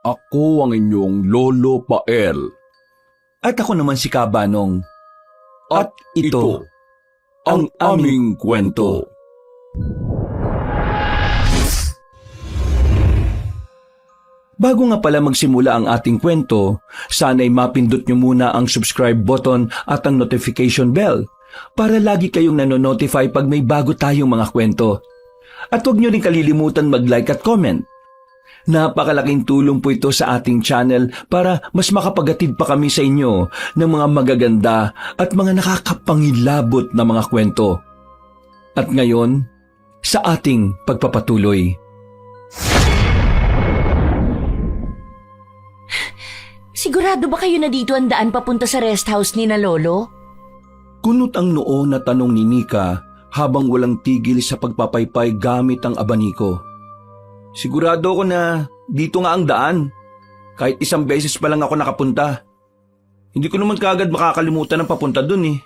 Ako ang inyong Lolo Pael. At ako naman si Kabanong. At ito ang aming kwento. Bago nga pala magsimula ang ating kwento, sana'y mapindot nyo muna ang subscribe button at ang notification bell para lagi kayong nanonotify pag may bago tayong mga kwento. At huwag nyo rin kalilimutan mag-like at comment. Napakalaking tulong po ito sa ating channel para mas makapagatid pa kami sa inyo ng mga magaganda at mga nakakapangilabot na mga kwento. At ngayon, sa ating pagpapatuloy. Sigurado ba kayo na dito ang daan papunta sa rest house ni na Lolo? Kunot ang noo na tanong ni Nika habang walang tigil sa pagpapaypay gamit ang abaniko. Sigurado ko na dito nga ang daan. Kahit isang beses pa lang ako nakapunta. Hindi ko naman kaagad makakalimutan ang papunta dun eh.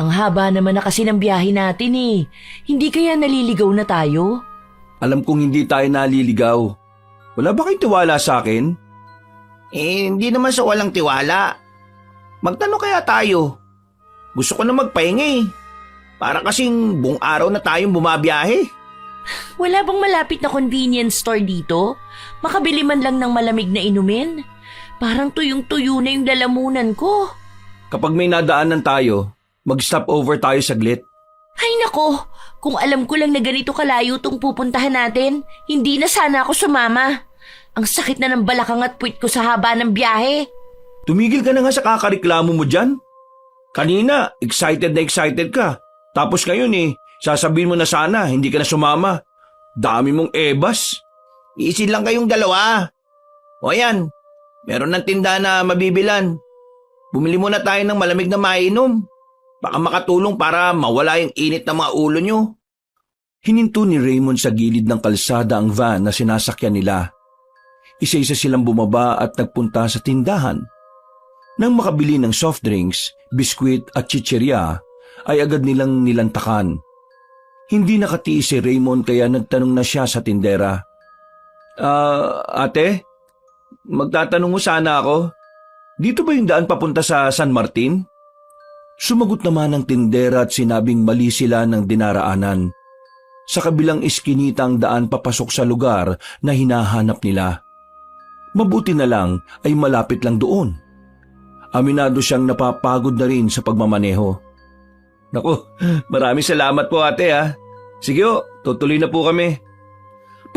Ang haba naman na kasi ng biyahe natin eh. Hindi kaya naliligaw na tayo? Alam kong hindi tayo naliligaw. Wala ba kayong tiwala sa akin? Hindi naman sa walang tiwala. Magtanong kaya tayo. Gusto ko na magpahinga eh. Para kasing buong araw na tayong bumabiyahe. Wala bang malapit na convenience store dito? Makabili man lang ng malamig na inumin? Parang tuyong-tuyo na yung lalamunan ko. Kapag may nadaanan tayo, mag-stop over tayo saglit. Ay nako, kung alam ko lang na ganito kalayo tong pupuntahan natin, hindi na sana ako sumama. Ang sakit na ng balakang at puwit ko sa haba ng biyahe. Tumigil ka na nga sa kakareklamo mo dyan. Kanina, excited na excited ka. Tapos ngayon sasabihin mo na sana, hindi ka na sumama. Dami mong ebas. Iisin lang kayong dalawa. O yan, meron ng tinda na mabibilan. Bumili muna tayo ng malamig na mainom. Baka makatulong para mawala yung init ng mga ulo nyo. Hininto ni Raymond sa gilid ng kalsada ang van na sinasakyan nila. Isa-isa silang bumaba at nagpunta sa tindahan. Nang makabili ng soft drinks, biskwit at chichirya, ay agad nilang nilantakan. Hindi nakatiis si Raymond kaya nagtanong na siya sa tindera. Ate, magtatanong mo sana ako. Dito ba yung daan papunta sa San Martin? Sumagot naman ang tindera at sinabing mali sila ng dinaraanan. Sa kabilang iskinita ang daan papasok sa lugar na hinahanap nila. Mabuti na lang ay malapit lang doon. Aminado siyang napapagod na rin sa pagmamaneho. Naku, maraming salamat po ate ha. Sige tutuloy na po kami.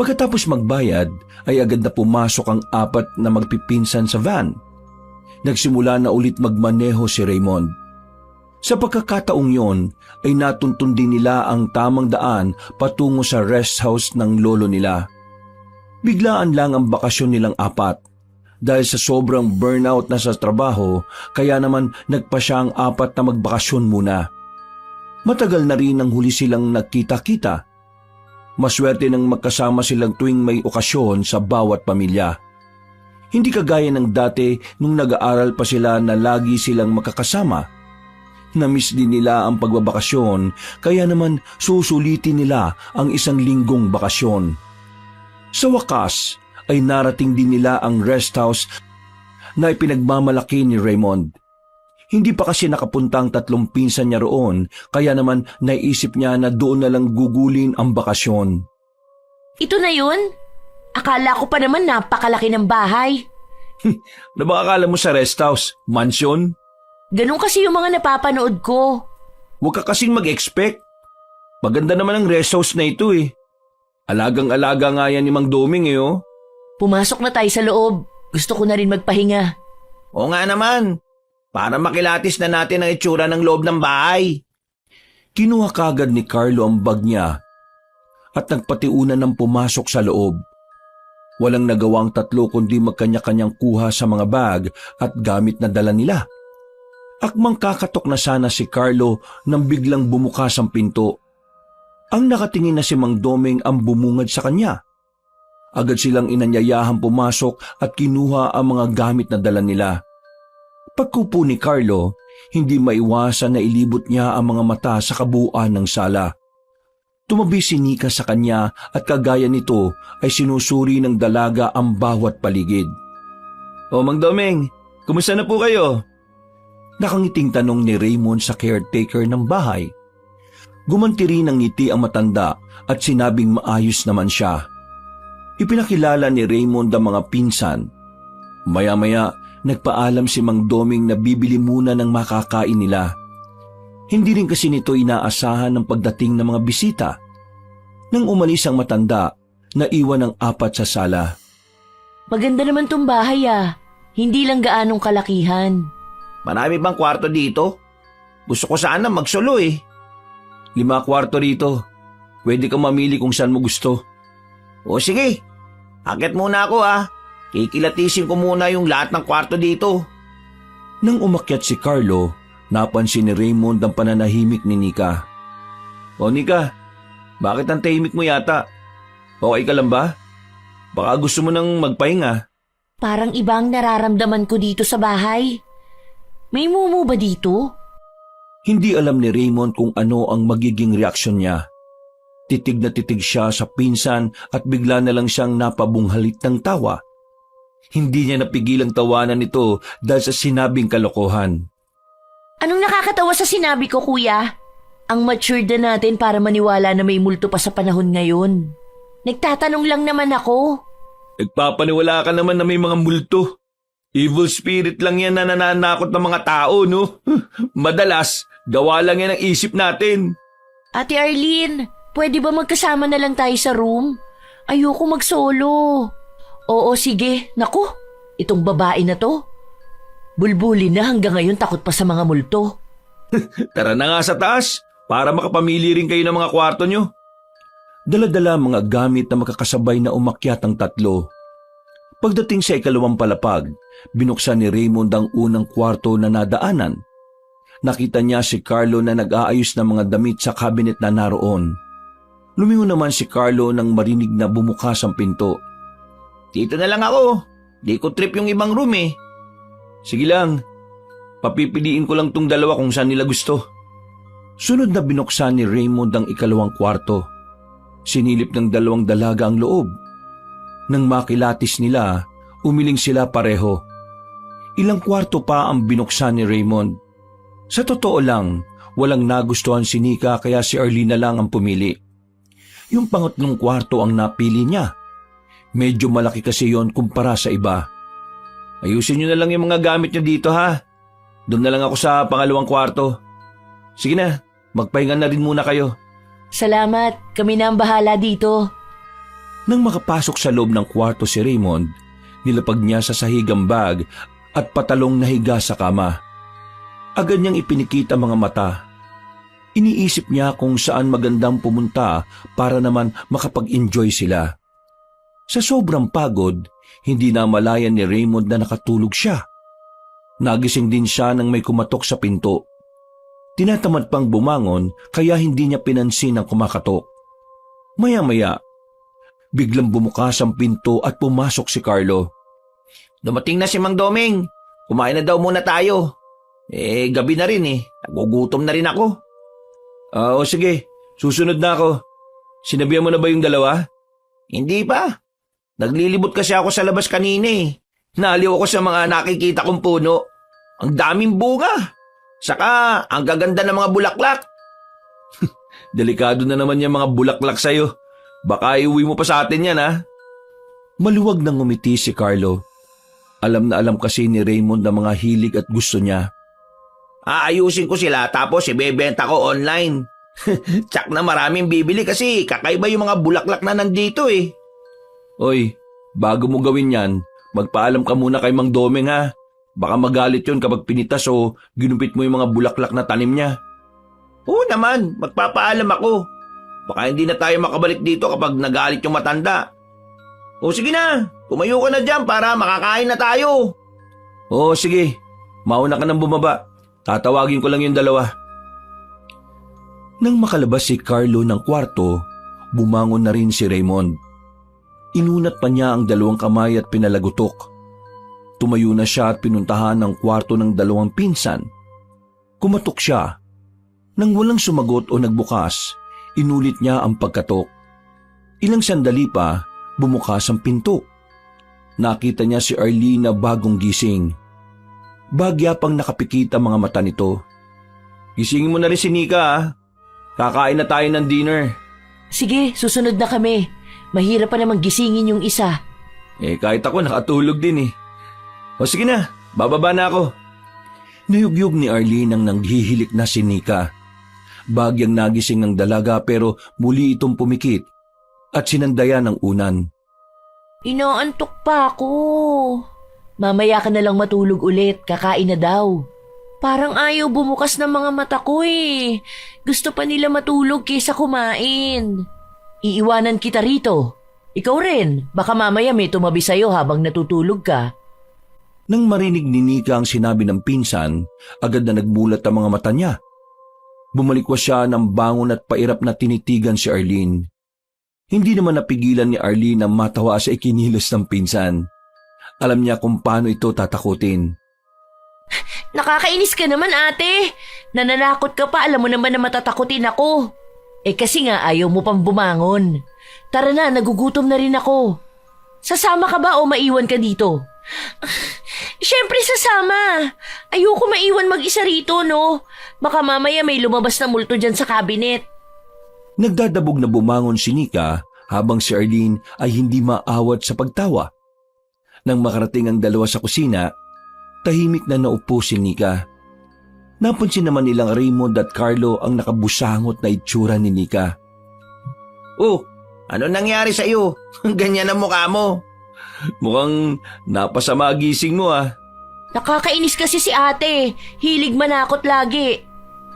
Pagkatapos magbayad ay agad na pumasok ang apat na magpipinsan sa van. Nagsimula na ulit magmaneho si Raymond. Sa pagkakataong yon ay natuntun din nila ang tamang daan patungo sa rest house ng lolo nila. Biglaan lang ang bakasyon nilang apat. Dahil sa sobrang burnout na sa trabaho, kaya naman nagpa siya ang apat na magbakasyon muna. Matagal na rin ang huli silang nagkita-kita. Maswerte nang magkasama silang tuwing may okasyon sa bawat pamilya. Hindi kagaya ng dati nung nag-aaral pa sila na lagi silang makakasama. Namiss din nila ang pagbabakasyon, kaya naman susulitin nila ang isang linggong bakasyon. Sa wakas ay narating din nila ang rest house na ipinagmamalaki ni Raymond. Hindi pa kasi nakapunta ang tatlong pinsan niya roon, kaya naman naisip niya na doon na lang gugulin ang bakasyon. Ito na yun? Akala ko pa naman napakalaki ng bahay. Na ba akala mo sa rest house? Mansion? Ganun kasi yung mga napapanood ko. Huwag ka kasing mag-expect. Maganda naman ang rest house na ito eh. Alagang-alaga nga yan ni Mang Doming Pumasok na tayo sa loob. Gusto ko na rin magpahinga. Oo nga naman. Para makilatis na natin ang itsura ng loob ng bahay. Kinuha kagad ni Carlo ang bag niya at nagpatiunan ng pumasok sa loob. Walang nagawang tatlo kundi magkanya-kanyang kuha sa mga bag at gamit na dala nila. Akmang kakatok na sana si Carlo nang biglang bumukas ang pinto. Ang nakatingin na si Mang Doming ang bumungad sa kanya. Agad silang inanyayahang pumasok at kinuha ang mga gamit na dala nila. Pagkupo ni Carlo, hindi maiwasan na ilibot niya ang mga mata sa kabuuan ng sala. Tumabi si Nika sa kanya at kagaya nito ay sinusuri ng dalaga ang bawat paligid. O Mang Domeng, kumusta na po kayo? Nakangiting tanong ni Raymond sa caretaker ng bahay. Gumanti rin ng ngiti ang matanda at sinabing maayos naman siya. Ipinakilala ni Raymond ang mga pinsan. Maya-maya, nagpaalam si Mang Domeng na bibili muna ng makakain nila. Hindi rin kasi nito inaasahan ng pagdating ng mga bisita. Nang umalis ang matanda, naiwan ang 4 sa sala. Maganda naman tong bahay ah. Hindi lang gaanong kalakihan. Marami bang kwarto dito? Gusto ko sana magsolo eh. 5 kwarto rito. Pwede kang mamili kung saan mo gusto. O sige, akit muna ako ah. Kikilatisin ko muna yung lahat ng kwarto dito. Nang umakyat si Carlo, napansin ni Raymond ang pananahimik ni Nika. O Nika, bakit ang tahimik mo yata? Okay ka lang ba? Baka gusto mo nang magpahinga. Parang ibang nararamdaman ko dito sa bahay. May mumu ba dito? Hindi alam ni Raymond kung ano ang magiging reaksyon niya. Titig na titig siya sa pinsan at bigla na lang siyang napabunghalit ng tawa. Hindi niya napigilang tawanan ito dahil sa sinabing kalokohan. Anong nakakatawa sa sinabi ko, kuya? Ang matured na natin para maniwala na may multo pa sa panahon ngayon. Nagtatanong lang naman ako. Nagpapaniwala ka naman na may mga multo. Evil spirit lang yan na nananakot ng mga tao, no? Madalas, gawa lang yan ang isip natin. Ate Arlene, pwede ba magkasama na lang tayo sa room? Ayoko mag-solo. Oo, sige. Naku, itong babae na to. Bulbuli na hanggang ngayon takot pa sa mga multo. Tara na nga sa taas para makapamili rin kayo ng mga kwarto nyo. Dala-dala mga gamit na makakasabay na umakyat ang 3. Pagdating sa 2 palapag, binuksan ni Raymond ang unang kwarto na nadaanan. Nakita niya si Carlo na nag-aayos ng mga damit sa cabinet na naroon. Lumingon naman si Carlo nang marinig na bumukas ang pinto. Dito na lang ako. Di ko trip yung ibang room eh. Sige lang, papipiliin ko lang tong 2 kung saan nila gusto. Sunod na binuksan ni Raymond ang 2 kwarto. Sinilip ng 2 dalaga ang loob. Nang makilatis nila, umiling sila pareho. Ilang kwarto pa ang binuksan ni Raymond. Sa totoo lang, walang nagustuhan si Nika kaya si Arlene na lang ang pumili. Yung 3 kwarto ang napili niya. Medyo malaki kasi yon kumpara sa iba. Ayusin niyo na lang yung mga gamit niyo dito ha. Doon na lang ako sa 2 kwarto. Sige na, magpahinga na rin muna kayo. Salamat, kami na ang bahala dito. Nang makapasok sa loob ng kwarto si Raymond, nilapag niya sa sahigang bag at patalong na higa sa kama. Agad niyang ipinikit ang mga mata. Iniisip niya kung saan magandang pumunta para naman makapag-enjoy sila. Sa sobrang pagod, hindi na malayan ni Raymond na nakatulog siya. Nagising din siya nang may kumatok sa pinto. Tinatamad pang bumangon kaya hindi niya pinansin ang kumakatok. Maya-maya, biglang bumukas ang pinto at pumasok si Carlo. Dumating na si Mang Domeng. Kumain na daw muna tayo. Gabi na rin eh. Nagugutom na rin ako. O sige, susunod na ako. Sinabihan mo na ba yung 2? Hindi pa. Naglilibot kasi ako sa labas kanina eh. Naaliw ako sa mga nakikita kong puno. Ang daming bunga. Saka, ang gaganda ng mga bulaklak. Delikado na naman yung mga bulaklak sa'yo. Baka iuwi mo pa sa atin yan, ha? Maluwag nang ngumiti si Carlo. Alam na alam kasi ni Raymond ang mga hilig at gusto niya. Aayusin ko sila tapos ibebenta ko online. Tsak na maraming bibili kasi kakaiba yung mga bulaklak na nandito eh. Oy, bago mo gawin yan, magpaalam ka muna kay Mang Domeng, ha? Baka magalit yun kapag pinitas o ginumpit mo yung mga bulaklak na tanim niya. Oo naman, magpapaalam ako. Baka hindi na tayo makabalik dito kapag nagalit yung matanda. O sige na, tumayo ka na dyan para makakain na tayo. Oo, sige. Mauna ka nang bumaba. Tatawagin ko lang yung 2. Nang makalabas si Carlo ng kwarto, bumangon na rin si Raymond. Inunat pa niya ang 2 kamay at pinalagutok. Tumayo na siya at pinuntahan ang kwarto ng 2 pinsan. Kumatok siya. Nang walang sumagot o nagbukas, inulit niya ang pagkatok. Ilang sandali pa, bumukas ang pinto. nakita niya si Arlene na bagong gising. Bagya pang nakapikit ang mga mata nito. Gisingin mo na rin si Nika ah. Kakain na tayo ng dinner. Sige, susunod na kami. Mahirap pa namang gisingin yung isa. Kahit ako nakatulog din eh. O sige na, bababa na ako. Nayugyug ni Arlene ang nanghihilik na si Nika. Bagyang nagising ng dalaga pero muli itong pumikit at sinandaya ng unan. Inaantok pa ako. Mamaya ka na lang matulog ulit, kakain na daw. Parang ayaw bumukas ng mga mata ko eh. Gusto pa nila matulog kaysa kumain. Iiwanan kita rito. Ikaw rin, baka mamaya may tumabi sa'yo habang natutulog ka. Nang marinig ni Nika ang sinabi ng pinsan, agad na nagmulat ang mga mata niya. Bumalikwas siya ng bangon at pairap na tinitigan si Arlene. Hindi naman napigilan ni Arlene na matawa sa ikinilos ng pinsan. Alam niya kung paano ito tatakutin. Nakakainis ka naman ate. Nananakot ka pa, alam mo naman na matatakutin ako. Kasi nga ayaw mo pang bumangon. Tara na, nagugutom na rin ako. Sasama ka ba o maiwan ka dito? Siyempre sasama. Ayoko maiwan mag-isa rito, no? Baka mamaya may lumabas na multo dyan sa cabinet. Nagdadabog na bumangon si Nika habang si Arlene ay hindi maawat sa pagtawa. Nang makarating ang dalawa sa kusina, tahimik na naupo si Nika. Napansin naman nilang Raymond at Carlo ang nakabusangot na itsura ni Nika. Oh, ano nangyari sa iyo? Ganyan ang mukha mo. Mukhang napasama gising mo ah. Nakakainis kasi si ate. Hilig manakot lagi.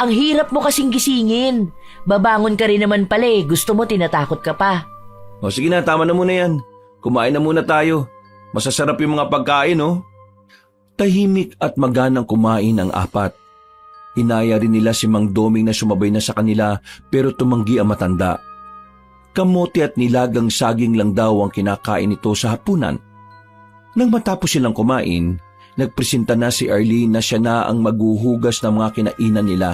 Ang hirap mo kasing gisingin. Babangon ka rin naman pala eh. Gusto mo tinatakot ka pa. O sige na, tama na muna yan. Kumain na muna tayo. Masasarap yung mga pagkain, oh. Tahimik at maganang kumain ang apat. Inaya rin nila si Mang Doming na sumabay na sa kanila pero tumanggi ang matanda. Kamote at nilagang saging lang daw ang kinakain nito sa hapunan. Nang matapos silang kumain, nagpresenta na si Arlene na siya na ang maghuhugas ng mga kinainan nila.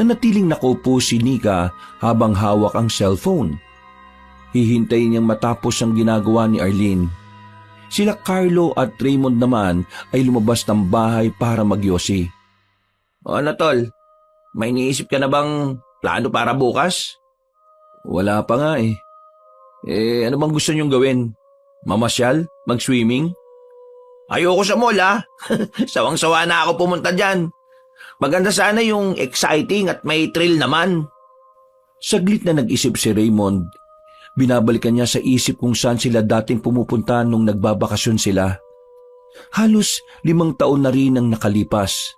Nanatiling nakaupo si Nika habang hawak ang cellphone. Hihintayin niyang matapos ang ginagawa ni Arlene. Sila Carlo at Raymond naman ay lumabas ng bahay para magyosi. O ano tol, may iniisip ka na bang plano para bukas? Wala pa nga eh. Ano bang gusto niyong gawin? Mamasyal? Mag-swimming? Ayoko sa mall ah. Sawang-sawa na ako pumunta dyan. Maganda sana yung exciting at may thrill naman. Saglit na nag-isip si Raymond. Binabalikan niya sa isip kung saan sila dating pumupunta nung nagbabakasyon sila. Halos 5 taon na rin ang nakalipas.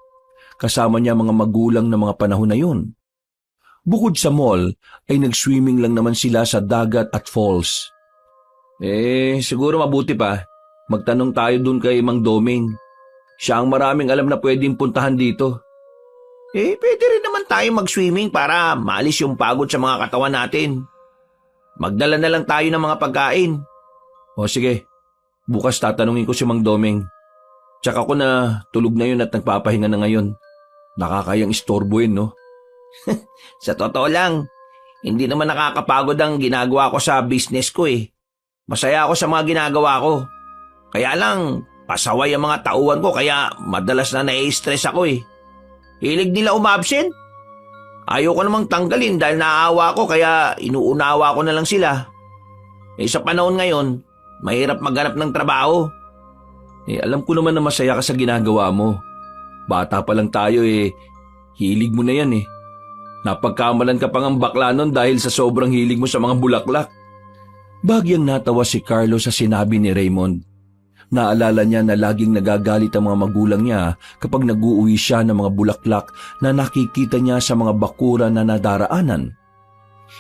Kasama niya mga magulang na mga panahon na yun. Bukod sa mall, ay nag-swimming lang naman sila sa dagat at falls. Siguro mabuti pa. Magtanong tayo dun kay Mang Doming. Siya ang maraming alam na pwedeng puntahan dito. Pwede rin naman tayo mag-swimming para maalis yung pagod sa mga katawan natin. Magdala na lang tayo ng mga pagkain. O sige, bukas tatanungin ko si Mang Doming. Tsaka ko na tulog na yun at nagpapahinga na ngayon. Nakakayang istorbo yun, no? Sa totoo lang, hindi naman nakakapagod ang ginagawa ko sa business ko eh. Masaya ako sa mga ginagawa ko. Kaya lang, pasaway ang mga tauhan ko kaya madalas na nai-stress ako eh. Hilig nila umabsent. Ayoko namang tanggalin dahil naaawa ko kaya inuunawa ko na lang sila. Sa panahon ngayon, mahirap maghanap ng trabaho. Alam ko naman na masaya ka sa ginagawa mo. Bata pa lang tayo hilig mo na yan eh. Napagkamalan ka pang ang bakla nun dahil sa sobrang hilig mo sa mga bulaklak. Bagyang natawa si Carlo sa sinabi ni Raymond. Naalala niya na laging nagagalit ang mga magulang niya kapag nag-uuwi siya ng mga bulaklak na nakikita niya sa mga bakura na nadaraanan.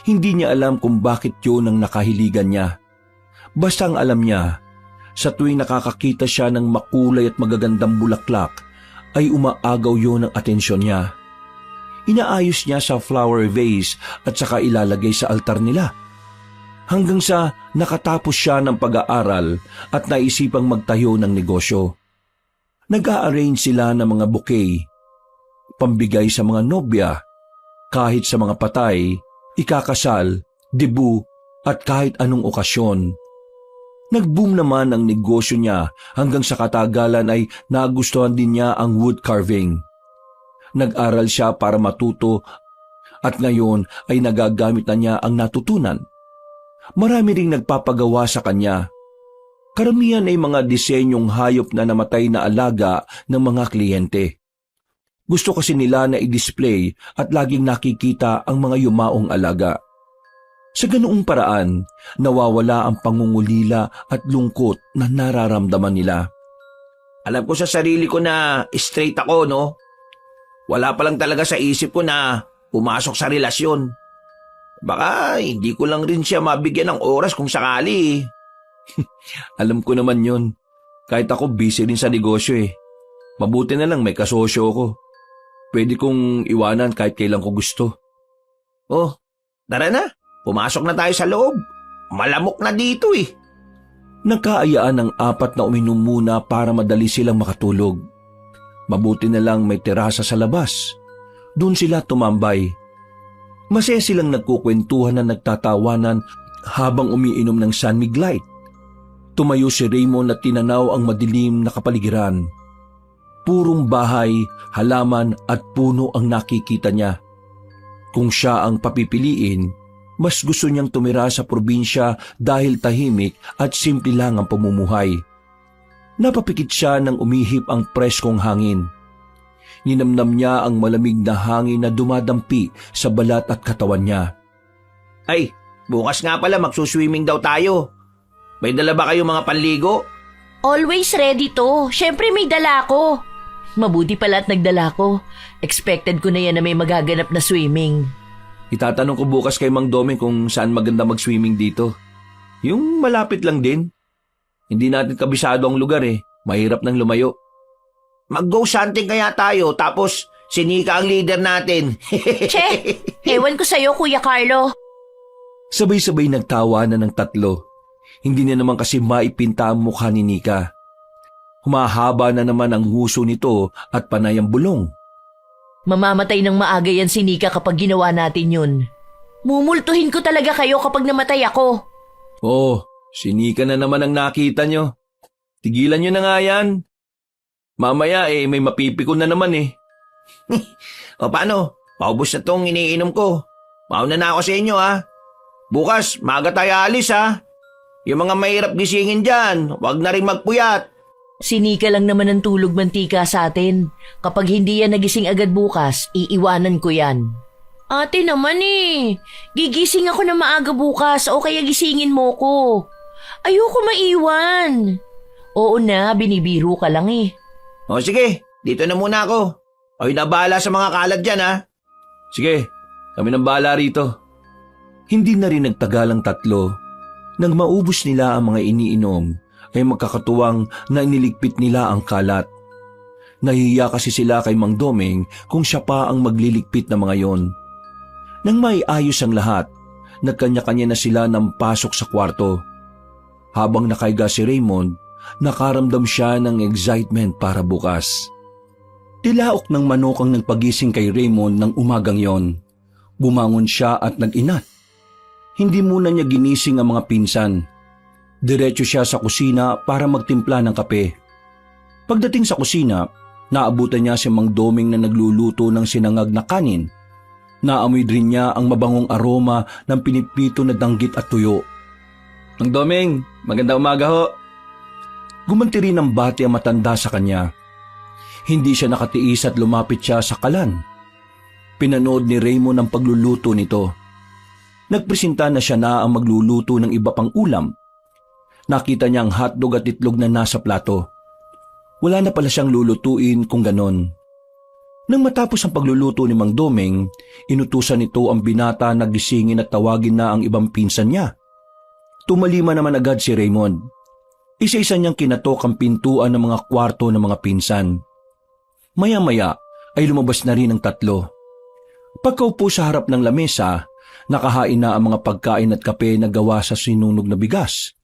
Hindi niya alam kung bakit yun ang nakahiligan niya. Basta ang alam niya, sa tuwing nakakakita siya ng makulay at magagandang bulaklak, ay umaagaw yun ang atensyon niya. Inaayos niya sa flower vase at saka ilalagay sa altar nila. Hanggang sa nakatapos siya ng pag-aaral at naisipang magtayo ng negosyo. Nag-a-arrange sila ng mga bouquet, pambigay sa mga nobya, kahit sa mga patay, ikakasal, debu at kahit anong okasyon. Nag-boom naman ang negosyo niya hanggang sa katagalan ay nagustuhan din niya ang wood carving. Nag-aral siya para matuto at ngayon ay nagagamit na niya ang natutunan. Marami ring nagpapagawa sa kanya. Karamihan ay mga disenyong hayop na namatay na alaga ng mga kliyente. Gusto kasi nila na i-display at laging nakikita ang mga yumaong alaga. Sa ganoong paraan, nawawala ang pangungulila at lungkot na nararamdaman nila. Alam ko sa sarili ko na straight ako, no? Wala pa lang talaga sa isip ko na pumasok sa relasyon. Baka hindi ko lang rin siya mabigyan ng oras kung sakali. Alam ko naman yun. Kahit ako busy rin sa negosyo eh. Mabuti na lang may kasosyo ko. Pwede kong iwanan kahit kailan ko gusto. Oh, tara na. Pumasok na tayo sa loob. Malamok na dito eh. Nagkaayaan ng 4 na uminom muna para madali silang makatulog. Mabuti na lang may terasa sa labas. Doon sila tumambay. Masaya silang nagkukwentuhan na nagtatawanan habang umiinom ng San Mig Light. Tumayo si Raymond at tinanaw ang madilim na kapaligiran. Purong bahay, halaman at puno ang nakikita niya. Kung siya ang papipiliin, mas gusto niyang tumira sa probinsya dahil tahimik at simple lang ang pamumuhay. Napapikit siya nang umihip ang preskong hangin. Ninamnam niya ang malamig na hangin na dumadampi sa balat at katawan niya. Ay, bukas nga pala magsuswimming daw tayo. May dala ba kayo mga panligo? Always ready to. Siyempre may dala ko. Mabuti pala at nagdala ko. Expected ko na yan na may magaganap na swimming. Itatanong ko bukas kay Mang Doming kung saan maganda mag-swimming dito. Yung malapit lang din. Hindi natin kabisado ang lugar eh. Mahirap nang lumayo. Mag-go hunting kaya tayo tapos si Nika ang leader natin. Che, ewan ko sa'yo, Kuya Carlo. Sabay-sabay nagtawanan ng 3. Hindi na naman kasi maipinta ang mukha ni Nika. Humahaba na naman ang huso nito at panay ang bulong. Mamamatay ng maaga yan si Nika kapag ginawa natin yun. Mumultuhin ko talaga kayo kapag namatay ako. Oh, si Nika na naman ang nakita nyo. Tigilan nyo na nga yan. Mamaya may mapipikon na naman eh. O paano? Paubos na tong iniinom ko. Mauna na ako sa inyo ha. Bukas, maaga tayo alis ha. Yung mga mahirap gisingin dyan, wag na rin magpuyat. Si Nika lang naman ang tulog mantika sa atin. Kapag hindi yan nagising agad bukas, iiwanan ko yan. Ate naman eh. Gigising ako na maaga bukas o kaya gisingin mo ko. Ayoko maiwan. Oo na, binibiro ka lang eh. O sige, dito na muna ako. Ako'y nabahala sa mga kalat dyan ha. Sige, kami nang bahala rito. Hindi na rin nagtagal ang 3. Nang maubos nila ang mga iniinom, ay magkakatuwang na iniligpit nila ang kalat. Nahihiya kasi sila kay Mang Doming kung siya pa ang magliligpit ng mga yon. Nang maiayos ang lahat, nagkanya-kanya na sila ng pasok sa kwarto. Habang nakaiga si Raymond, nakaramdam siya ng excitement para bukas. Tilaok ng manok ang nagpagising kay Raymond ng umagang yon. Bumangon siya at nag-inat. Hindi muna niya ginising ang mga pinsan. Diretso siya sa kusina para magtimpla ng kape. Pagdating sa kusina, naabutan niya si Mang Doming na nagluluto ng sinangag na kanin. Naamoy rin niya ang mabangong aroma ng pinipito na danggit at tuyo. Mang Doming, magandang umaga ho. Gumanti rin ng bati ang matanda sa kanya. Hindi siya nakatiis at lumapit siya sa kalan. Pinanood ni Raymond ang pagluluto nito. Nagpresenta na siya na ang magluluto ng iba pang ulam. Nakita niya ang hotdog at itlog na nasa plato. Wala na pala siyang lulutuin kung ganon. Nang matapos ang pagluluto ni Mang Doming, inutusan nito ang binata na gisingin at tawagin na ang ibang pinsan niya. Tumalima naman agad si Raymond. Isa-isa niyang kinatok ang pintuan ng mga kwarto ng mga pinsan. Maya-maya ay lumabas na rin ang 3. Pagkaupo sa harap ng lamesa, nakahain na ang mga pagkain at kape na gawa sa sinunog na bigas.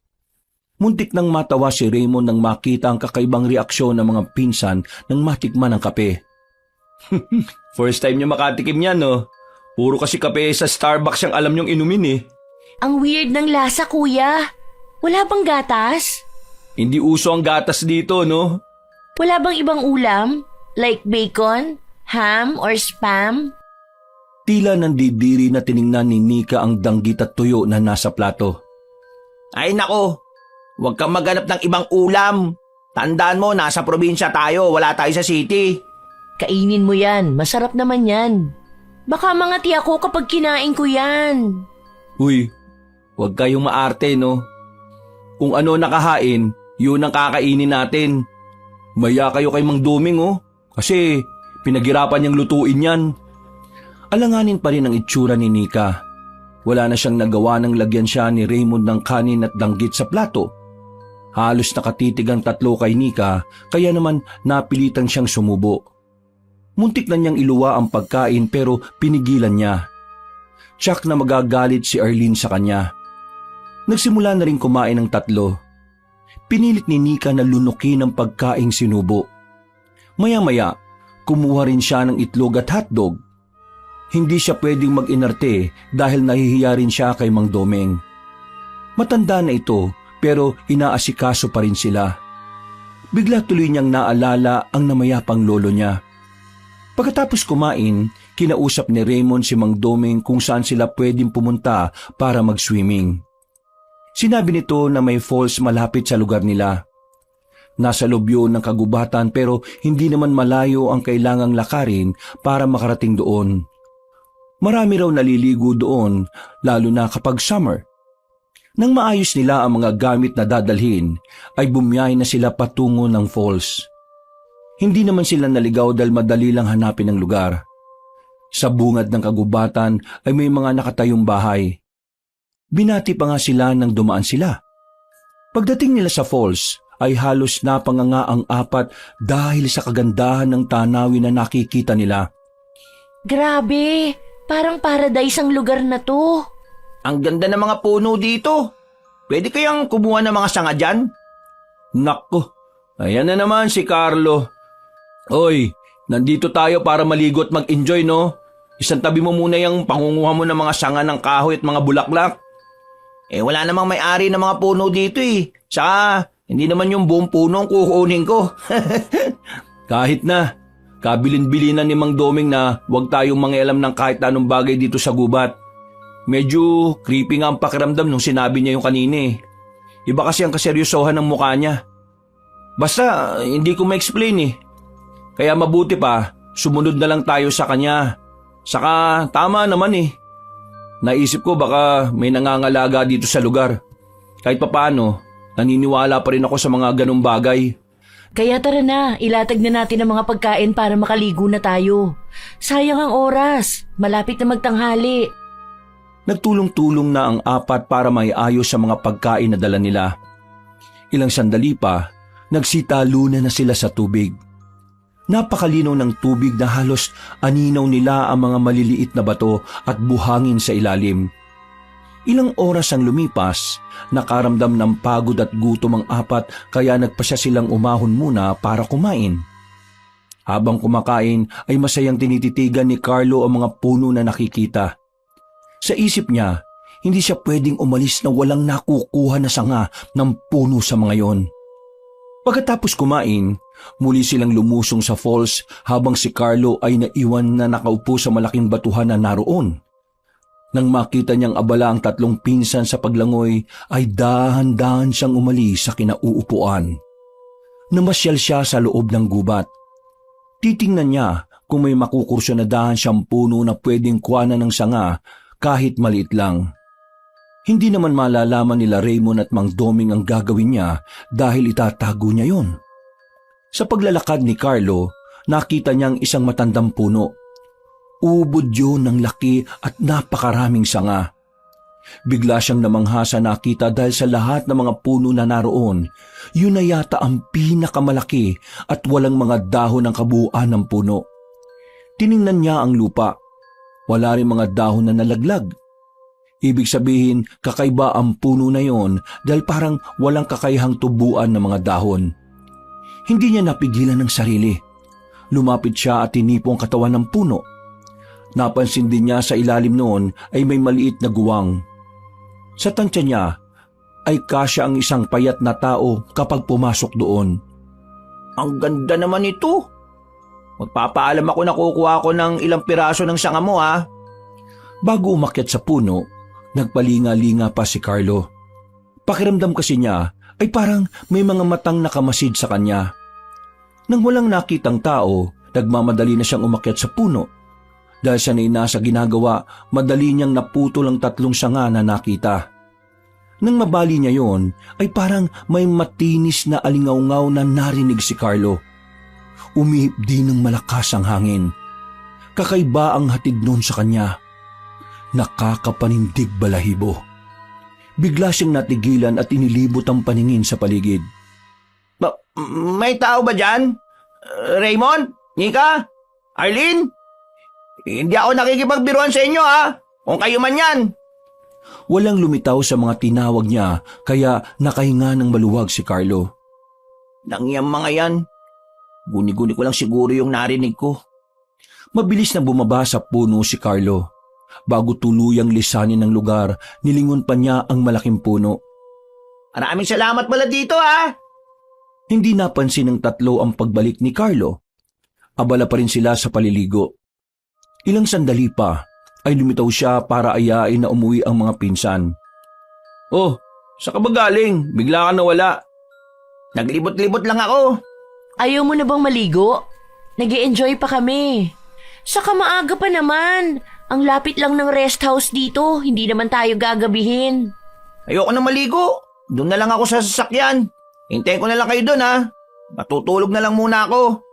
Muntik nang matawa si Raymond nang makita ang kakaibang reaksyon ng mga pinsan nang matikman ang kape. First time niyo makatikim yan, no? Puro kasi kape sa Starbucks ang alam niyong inumin eh. Ang weird ng lasa, kuya. Wala bang gatas? Hindi uso ang gatas dito, no? Wala bang ibang ulam? Like bacon, ham, or spam? Tila nandidiri na tiningnan ni Nika ang danggit at tuyo na nasa plato. Ay nako, huwag kang maghanap ng ibang ulam. Tandaan mo, nasa probinsya tayo, wala tayo sa city. Kainin mo yan, masarap naman yan. Baka mangati ako kapag kinain ko yan. Uy, huwag kayong maarte, no? Kung ano nakahain, yun ang kakainin natin. Maya kayo kay Mang Duming, oh. Kasi pinaghirapan niyang lutuin yan. Alanganin pa rin ang itsura ni Nika. Wala na siyang nagawa nang lagyan siya ni Raymond ng kanin at danggit sa plato. Halos nakatitig ang tatlo kay Nika, kaya naman napilitan siyang sumubo. Muntik na niyang iluwa ang pagkain pero pinigilan niya. Tsak na magagalit si Arlene sa kanya. Nagsimula na rin kumain ng tatlo. Pinilit ni Nika na lunukin ang pagkaing sinubo. Maya-maya, kumuha rin siya ng itlog at hotdog. Hindi siya pwedeng mag-inarte dahil nahihiya rin siya kay Mang Domeng. Matanda na ito pero inaasikaso pa rin sila. Bigla tuloy niyang naalala ang namayapang lolo niya. Pagkatapos kumain, kinausap ni Raymond si Mang Domeng kung saan sila pwedeng pumunta para mag-swimming. Sinabi nito na may falls malapit sa lugar nila. Nasa loob yun ng kagubatan pero hindi naman malayo ang kailangang lakarin para makarating doon. Marami raw naliligo doon, lalo na kapag summer. Nang maayos nila ang mga gamit na dadalhin, ay bumiyay na sila patungo ng falls. Hindi naman sila naligaw dahil madali lang hanapin ang lugar. Sa bungad ng kagubatan ay may mga nakatayong bahay. Binati pa nga sila nang dumaan sila. Pagdating nila sa falls, ay halos napanganga ang apat dahil sa kagandahan ng tanawin na nakikita nila. Grabe, parang paradise ang lugar na to. Ang ganda ng mga puno dito. Pwede kayang kumuha ng mga sanga dyan? Nako, ayan na naman si Carlo. Oy, nandito tayo para maligo at mag-enjoy, no? Isang tabi mo muna yung pangunguha mo ng mga sanga ng kahoy at mga bulaklak. Wala namang may-ari ng mga puno dito eh. Saka, hindi naman yung buong puno ang kukunin ko. Kahit na, kabilin-bilinan ni Mang Domeng na huwag tayong mangialam ng kahit anong bagay dito sa gubat. Medyo creepy nga ang pakiramdam nung sinabi niya yung kanina eh. Iba kasi ang kaseryosohan ng mukha niya. Basta, hindi ko ma-explain eh. Kaya mabuti pa, sumunod na lang tayo sa kanya. Saka, tama naman eh. Naisip ko baka may nangangalaga dito sa lugar. Kahit papaano, naniniwala pa rin ako sa mga ganong bagay. Kaya tara na, ilatag na natin ang mga pagkain para makaligo na tayo. Sayang ang oras, malapit na magtanghali. Nagtulong-tulong na ang apat para maiayos sa mga pagkain na dala nila. Ilang sandali pa, nagsitalo na sila sa tubig. Napakalinaw ng tubig na halos aninaw nila ang mga maliliit na bato at buhangin sa ilalim. Ilang oras ang lumipas, nakaramdam ng pagod at gutom ang apat kaya nagpasya silang umahon muna para kumain. Habang kumakain ay masayang tinititigan ni Carlo ang mga puno na nakikita. Sa isip niya, hindi siya pwedeng umalis na walang nakukuha na sanga ng puno sa mga yon. Pagkatapos kumain, muli silang lumusong sa falls habang si Carlo ay naiwan na nakaupo sa malaking batuhan na naroon. Nang makita niyang abala ang tatlong pinsan sa paglangoy, ay dahan-dahan siyang umalis sa kinauupuan. Namasyal siya sa loob ng gubat. Titingnan niya kung may makukursyonadahan siyang puno na pwedeng kuwanan ng sanga kahit maliit lang. Hindi naman malalaman nila Raymond at Mang Domeng ang gagawin niya dahil itatago niya yon. Sa paglalakad ni Carlo, nakita niyang isang matandang puno. Ubod yun ng laki at napakaraming sanga. Bigla siyang namangha sa nakita dahil sa lahat ng mga puno na naroon, yun na yata ang pinakamalaki at walang mga dahon ng kabuuan ng puno. Tiningnan niya ang lupa. Wala rin mga dahon na nalaglag. Ibig sabihin, kakaiba ang puno na yon dahil parang walang kakayahang tubuan ng mga dahon. Hindi niya napigilan ng sarili. Lumapit siya at tinipo ang katawan ng puno. Napansin din niya sa ilalim noon ay may maliit na guwang. Sa tansya niya, ay kasya ang isang payat na tao kapag pumasok doon. Ang ganda naman ito. Magpapaalam ako na kukuha ko ng ilang piraso ng sanga mo ha. Bago umakyat sa puno, nagpalinga-linga pa si Carlo. Pakiramdam kasi niya ay parang may mga matang nakamasid sa kanya. Nang walang nakitang tao, nagmamadali na siyang umakyat sa puno. Dahil siya na nasa ginagawa, madali niyang naputol ang 3 sanga na nakita. Nang mabali niya yon, ay parang may matinis na alingaw-ngaw na narinig si Carlo. Umihip din ng malakas ang hangin. Kakaiba ang hatid noon sa kanya. Nakakapanindig balahibo. Bigla siyang natigilan at inilibot ang paningin sa paligid. May tao ba dyan? Raymond? Nika? Arlene? Hindi ako nakikipagbiruan sa inyo ha. Kung kayo man yan. Walang lumitaw sa mga tinawag niya kaya nakahinga ng maluwag si Carlo. Nangyang mga yan. Guni-guni ko lang siguro yung narinig ko. Mabilis na bumaba sa puno si Carlo. Bago tuluyang lisanin ng lugar, nilingon pa niya ang malaking puno. Maraming salamat pala dito ha. Hindi napansin ng 3 ang pagbalik ni Carlo. Abala pa rin sila sa paliligo. Ilang sandali pa ay lumitaw siya para ayain na umuwi ang mga pinsan. Oh, saan ka ba galing? Bigla ka nawala. Naglibot-libot lang ako. Ayaw mo na bang maligo? Nag-e-enjoy pa kami. Saka maaga pa naman. Ang lapit lang ng rest house dito. Hindi naman tayo gagabihin. Ayoko na maligo. Doon na lang ako sa sasakyan. Hintayin ko na lang kayo doon ha. Matutulog na lang muna ako.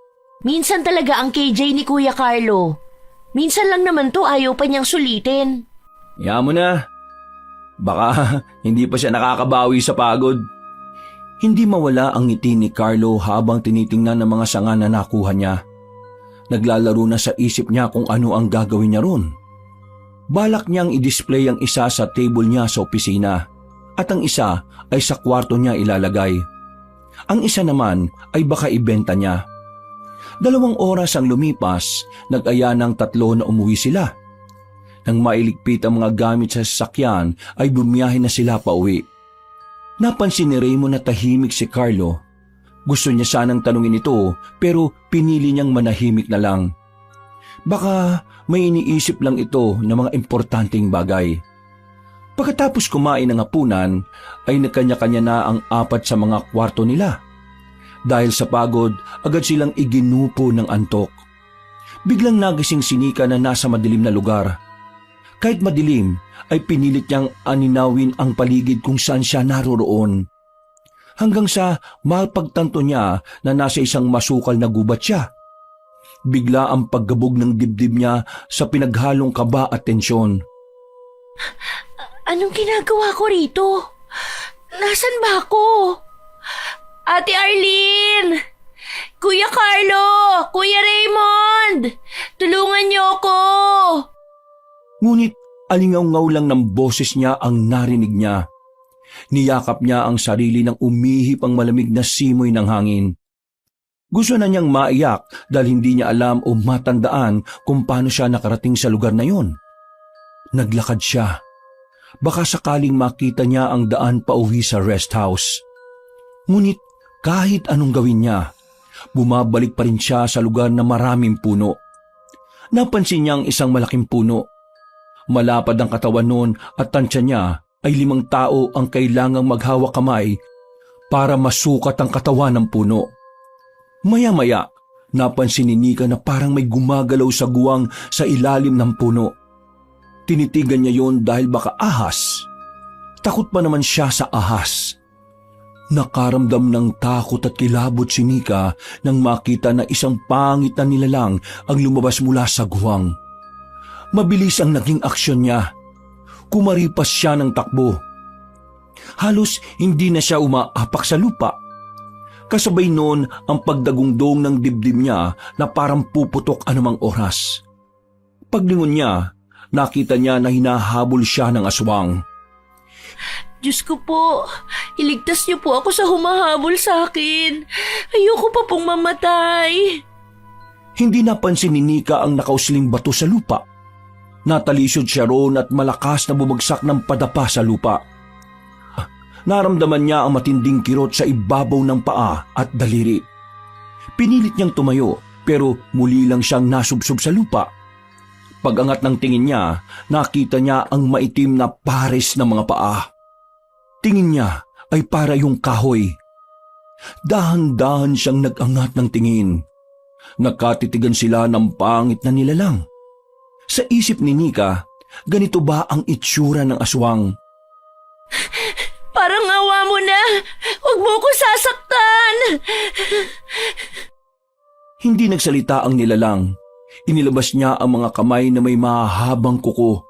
Minsan talaga ang KJ ni Kuya Carlo. Minsan lang naman to ayaw pa niyang sulitin. Hayaan mo na. Baka hindi pa siya nakakabawi sa pagod. Hindi mawala ang ngiti ni Carlo habang tinitingnan ng mga sanga na nakuha niya. Naglalaro na sa isip niya kung ano ang gagawin niya ron. Balak niyang i-display ang isa sa table niya sa opisina at ang isa ay sa kwarto niya ilalagay. Ang isa naman ay baka ibenta niya. 2 oras ang lumipas, nag-aya ng 3 na umuwi sila. Nang mailigpit ang mga gamit sa sasakyan ay bumiyahe na sila pauwi. Napansin ni Raymond na tahimik si Carlo. Gusto niya sanang tanungin ito pero pinili niyang manahimik na lang. Baka may iniisip lang ito ng mga importanteng bagay. Pagkatapos kumain ng hapunan ay nagkanya-kanya na ang 4 sa mga kwarto nila. Dahil sa pagod, agad silang iginupo ng antok. Biglang nagising si Nika na nasa madilim na lugar. Kahit madilim, ay pinilit niyang aninawin ang paligid kung saan siya naroroon. Hanggang sa mapagtanto niya na nasa isang masukal na gubat siya. Bigla ang paggabog ng dibdib niya sa pinaghalong kaba at tensyon. Anong ginagawa ko rito? Nasaan ba ako? Ate Arlene! Kuya Carlo! Kuya Raymond! Tulungan niyo ako! Ngunit alingaw-ngaw lang ng boses niya ang narinig niya. Niyakap niya ang sarili nang umihip ang malamig na simoy ng hangin. Gusto na niyang maiyak dahil hindi niya alam o matandaan kung paano siya nakarating sa lugar na yon. Naglakad siya. Baka sakaling makita niya ang daan pauwi sa rest house. Ngunit kahit anong gawin niya, bumabalik pa rin siya sa lugar na maraming puno. Napansin niya ang isang malaking puno. Malapad ang katawan noon at tansya niya ay 5 tao ang kailangang maghawak kamay para masukat ang katawan ng puno. Maya-maya, napansin ni Nika na parang may gumagalaw sa guwang sa ilalim ng puno. Tinitigan niya yon dahil baka ahas. Takot pa naman siya sa ahas. Nakaramdam ng takot at kilabot si Nika nang makita na isang pangit na nilalang ang lumabas mula sa guwang. Mabilis ang naging aksyon niya. Kumaripas siya ng takbo. Halos hindi na siya umaapak sa lupa. Kasabay noon ang pagdagungdong ng dibdib niya na parang puputok anumang oras. Paglingon niya, nakita niya na hinahabol siya ng aswang. Diyos ko po, iligtas niyo po ako sa humahabol sa akin. Ayoko pa pong mamatay. Hindi napansin ni Nika ang nakausling bato sa lupa. Natalisod siya roon at malakas na bumagsak ng padapa sa lupa. Naramdaman niya ang matinding kirot sa ibabaw ng paa at daliri. Pinilit niyang tumayo pero muli lang siyang nasubsob sa lupa. Pag-angat ng tingin niya, nakita niya ang maitim na pares ng mga paa. Tingin niya ay para yung kahoy. Dahan-dahan siyang nag-angat ng tingin. Nakatitigan sila ng pangit na nilalang. Sa isip ni Nika, ganito ba ang itsura ng aswang? Parang awa mo na! Huwag mo ko sasaktan! Hindi nagsalita ang nilalang. Inilabas niya ang mga kamay na may mahahabang kuko.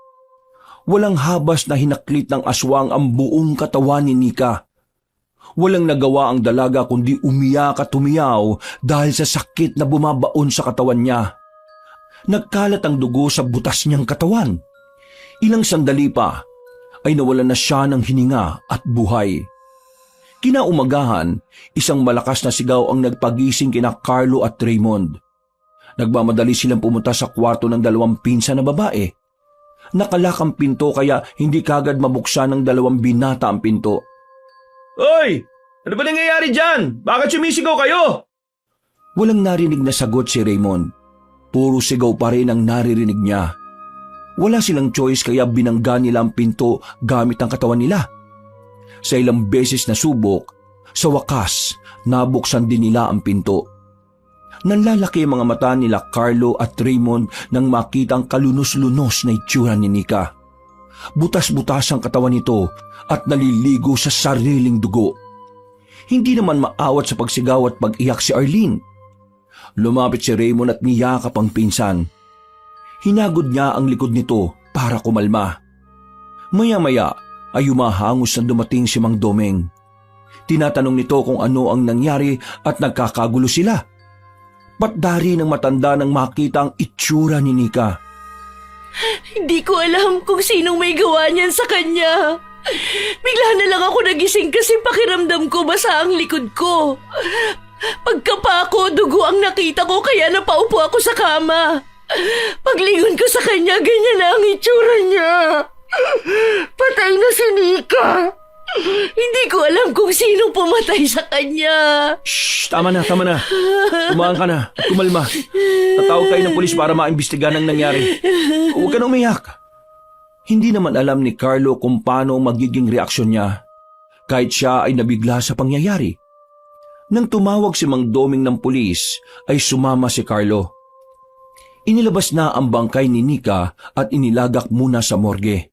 Walang habas na hinaklit ng aswang ang buong katawan ni Nika. Walang nagawa ang dalaga kundi umiyak at tumiyaw dahil sa sakit na bumabaon sa katawan niya. Nagkalat ang dugo sa butas niyang katawan. Ilang sandali pa ay nawalan na siya ng hininga at buhay. Kinaumagahan, isang malakas na sigaw ang nagpagising kina Carlo at Raymond. Nagmamadali silang pumunta sa kwarto ng dalawang pinsan na babae. Nakalak ang pinto kaya hindi kagad mabuksan ng dalawang binata ang pinto. Hoy! Ano ba nangyayari dyan? Bakit sumisigaw kayo? Walang narinig na sagot si Raymond. Puro sigaw pa rin ang naririnig niya. Wala silang choice kaya binangga nila ang pinto gamit ang katawan nila. Sa ilang beses na subok, sa wakas, nabuksan din nila ang pinto. Nanlalaki ang mga mata nila Carlo at Raymond nang makita ang kalunos-lunos na itsura ni Nika. Butas-butas ang katawan nito at naliligo sa sariling dugo. Hindi naman maawat sa pagsigaw at pag-iyak si Arlene. Lumapit si Raymond at niyakap ang pinsan. Hinagod niya ang likod nito para kumalma. Maya-maya ay humahangos na dumating si Mang Domeng. Tinatanong nito kung ano ang nangyari at nagkakagulo sila. Patdari ng matanda nang makita ang itsura ni Nika. Hindi ko alam kung sinong may gawa niyan sa kanya. Bigla na lang ako nagising kasi pakiramdam ko basa ang likod ko. Pagkapa ko, dugo ang nakita ko kaya napaupo ako sa kama. Paglingon ko sa kanya, ganyan na ang itsura niya. Patay na si Nika. Hindi ko alam kung sinong pumatay sa kanya. Shh! Tama na, tama na. Tumahan ka na at kumalma. Tatawag kayo ng pulis para maimbestigahan ang nangyari. Huwag ka na umiyak. Hindi naman alam ni Carlo kung paano magiging reaksyon niya. Kahit siya ay nabigla sa pangyayari. Nang tumawag si Mang Doming ng pulis, ay sumama si Carlo. Inilabas na ang bangkay ni Nika at inilagak muna sa morgue.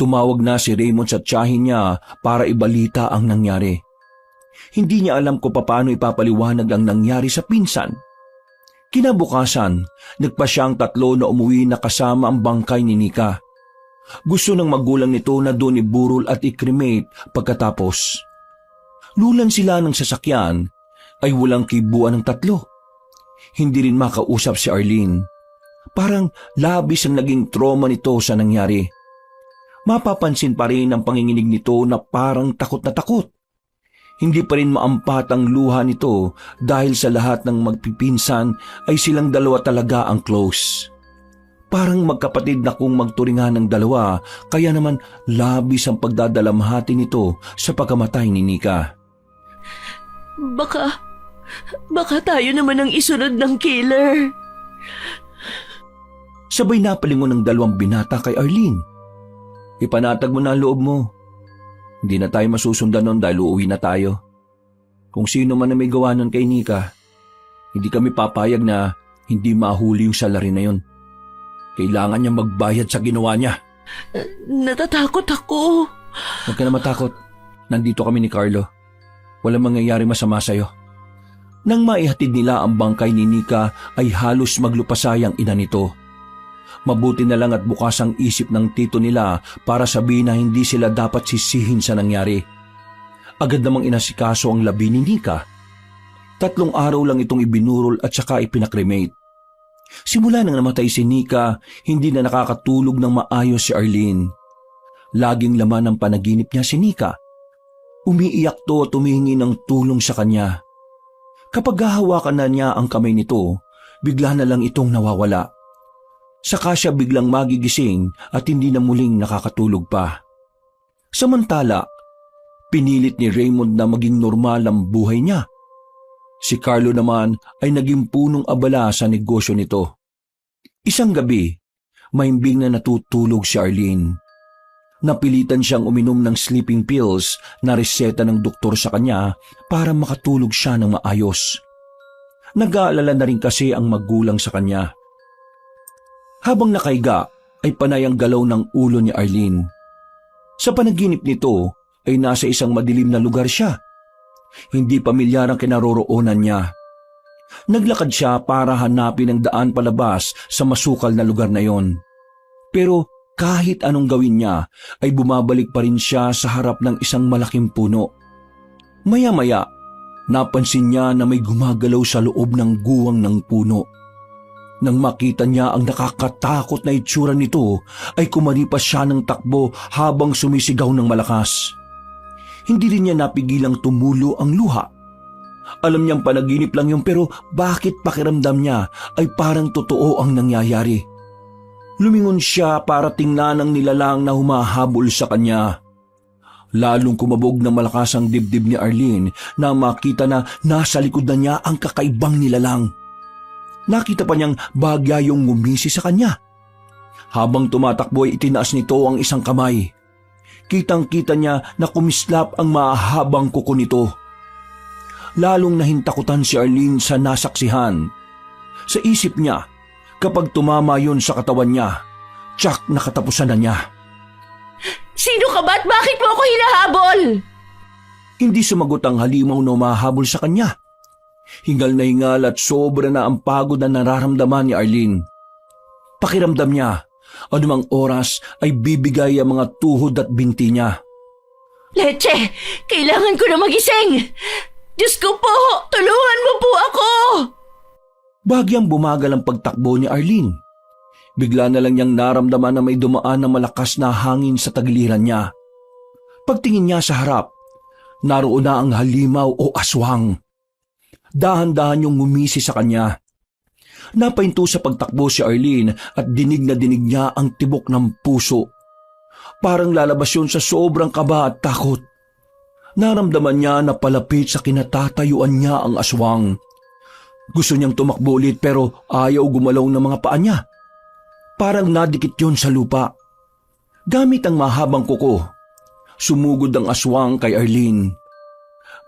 Tumawag na si Raymond sa tiyahin niya para ibalita ang nangyari. Hindi niya alam kung paano ipapaliwanag ang nangyari sa pinsan. Kinabukasan, nagpa siyang tatlo na umuwi na kasama ang bangkay ni Nika. Gusto ng magulang nito na doon iburol at i-cremate pagkatapos. Lulan sila ng sasakyan ay walang kibuan ng tatlo. Hindi rin makausap si Arlene. Parang labis ang naging trauma nito sa nangyari. Mapapansin pa rin ang panginginig nito na parang takot na takot. Hindi pa rin maampat ang luha nito dahil sa lahat ng magpipinsan ay silang dalawa talaga ang close. Parang magkapatid na kung magturingan ng dalawa kaya naman labis ang pagdadalamhati nito sa pagkamatay ni Nika. Baka tayo naman ang isunod ng killer. Sabay napalingon ng dalawang binata kay Arlene. Ipanatag mo na ang loob mo. Hindi na tayo masusundan nun dahil uuwi na tayo. Kung sino man na may gawa nun kay Nika, hindi kami papayag na hindi mahuli yung salary na yun. Kailangan niya magbayad sa ginawa niya. Natatakot ako. Huwag ka na matakot. Nandito kami ni Carlo. Walang mangyayari masama sa'yo. Nang maihatid nila ang bangkay ni Nika ay halos maglupasay ang ina nito. Mabuti na lang at bukas ang isip ng tito nila para sabihin na hindi sila dapat sisihin sa nangyari. Agad namang inasikaso ang labi ni Nika. 3 araw lang itong ibinurol at saka ipinakremate. Simula nang namatay si Nika, hindi na nakakatulog ng maayos si Arlene. Laging laman ng panaginip niya si Nika. Umiiyak to at humihingi ng tulong sa kanya. Kapag hahawakan na niya ang kamay nito, bigla na lang itong nawawala. Saka siya biglang magigising at hindi na muling nakakatulog pa. Samantala, Pinilit ni Raymond na maging normal ang buhay niya. Si Carlo naman ay naging punong abala sa negosyo nito. Isang gabi, mahimbing na natutulog si Arlene. Napilitan siyang uminom ng sleeping pills na reseta ng doktor sa kanya para makatulog siya ng maayos. Nag-aalala na rin kasi ang magulang sa kanya. Habang nakaiga ay panay ang galaw ng ulo ni Arlene. Sa panaginip nito ay nasa isang madilim na lugar siya. Hindi pamilyar ang kinaroroonan niya. Naglakad siya para hanapin ang daan palabas sa masukal na lugar na yon. Pero kahit anong gawin niya ay bumabalik pa rin siya sa harap ng isang malaking puno. Maya-maya, napansin niya na may gumagalaw sa loob ng guwang ng puno. Nang makita niya ang nakakatakot na itsura nito, ay kumaripas siya ng takbo habang sumisigaw ng malakas. Hindi rin niya napigilang tumulo ang luha. Alam niyang panaginip lang yun pero bakit pakiramdam niya ay parang totoo ang nangyayari. Lumingon siya para tingnan ang nilalang na humahabol sa kanya. Lalong kumabog ng malakas ang dibdib ni Arlene na makita na nasa likod na niya ang kakaibang nilalang. Nakita pa niyang bagya yung ngumisi sa kanya. Habang tumatakbo ay itinaas nito ang isang kamay. Kitang-kita niya na kumislap ang mahabang kuko nito. Lalong nahintakutan si Arlene sa nasaksihan. Sa isip niya, kapag tumama yun sa katawan niya, tsak na katapusan na niya. Sino ka ba at bakit mo ako hinahabol? Hindi sumagot ang halimaw na umahabol sa kanya. Hingal na hingal at sobra na ang pagod na nararamdaman ni Arlene. Pakiramdam niya, anumang oras ay bibigay ang mga tuhod at binti niya. Leche, kailangan ko na magising! Diyos ko po, tulungan mo po ako! Bagyang bumagal ang pagtakbo ni Arlene. Bigla na lang niyang naramdaman na may dumaan na malakas na hangin sa tagiliran niya. Pagtingin niya sa harap, naroon na ang halimaw o aswang. Dahan-dahan yung ngumisi sa kanya. Napahinto sa pagtakbo si Arlene at dinig na dinig niya ang tibok ng puso. Parang lalabas yun sa sobrang kaba at takot. Naramdaman niya na palapit sa kinatatayuan niya ang aswang. Gusto niyang tumakbo ulit pero ayaw gumalaw ng mga paa niya. Parang nadikit yun sa lupa. Gamit ang mahabang kuko, sumugod ang aswang kay Arlene.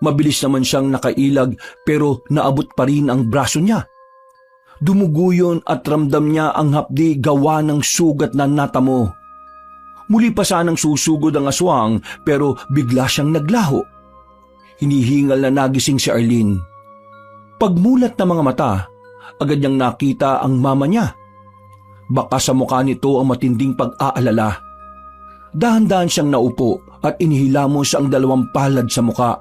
Mabilis naman siyang nakailag pero naabot pa rin ang braso niya. Dumugo yun at ramdam niya ang hapdi gawa ng sugat na natamo. Muli pa sanang susugod ang aswang pero bigla siyang naglaho. Hinihingal na nagising si Arlene. Pagmulat ng mga mata, agad niyang nakita ang mama niya. Baka sa mukha nito ang matinding pag-aalala. Dahan-dahan siyang naupo at inihilamos ang dalawang palad sa mukha.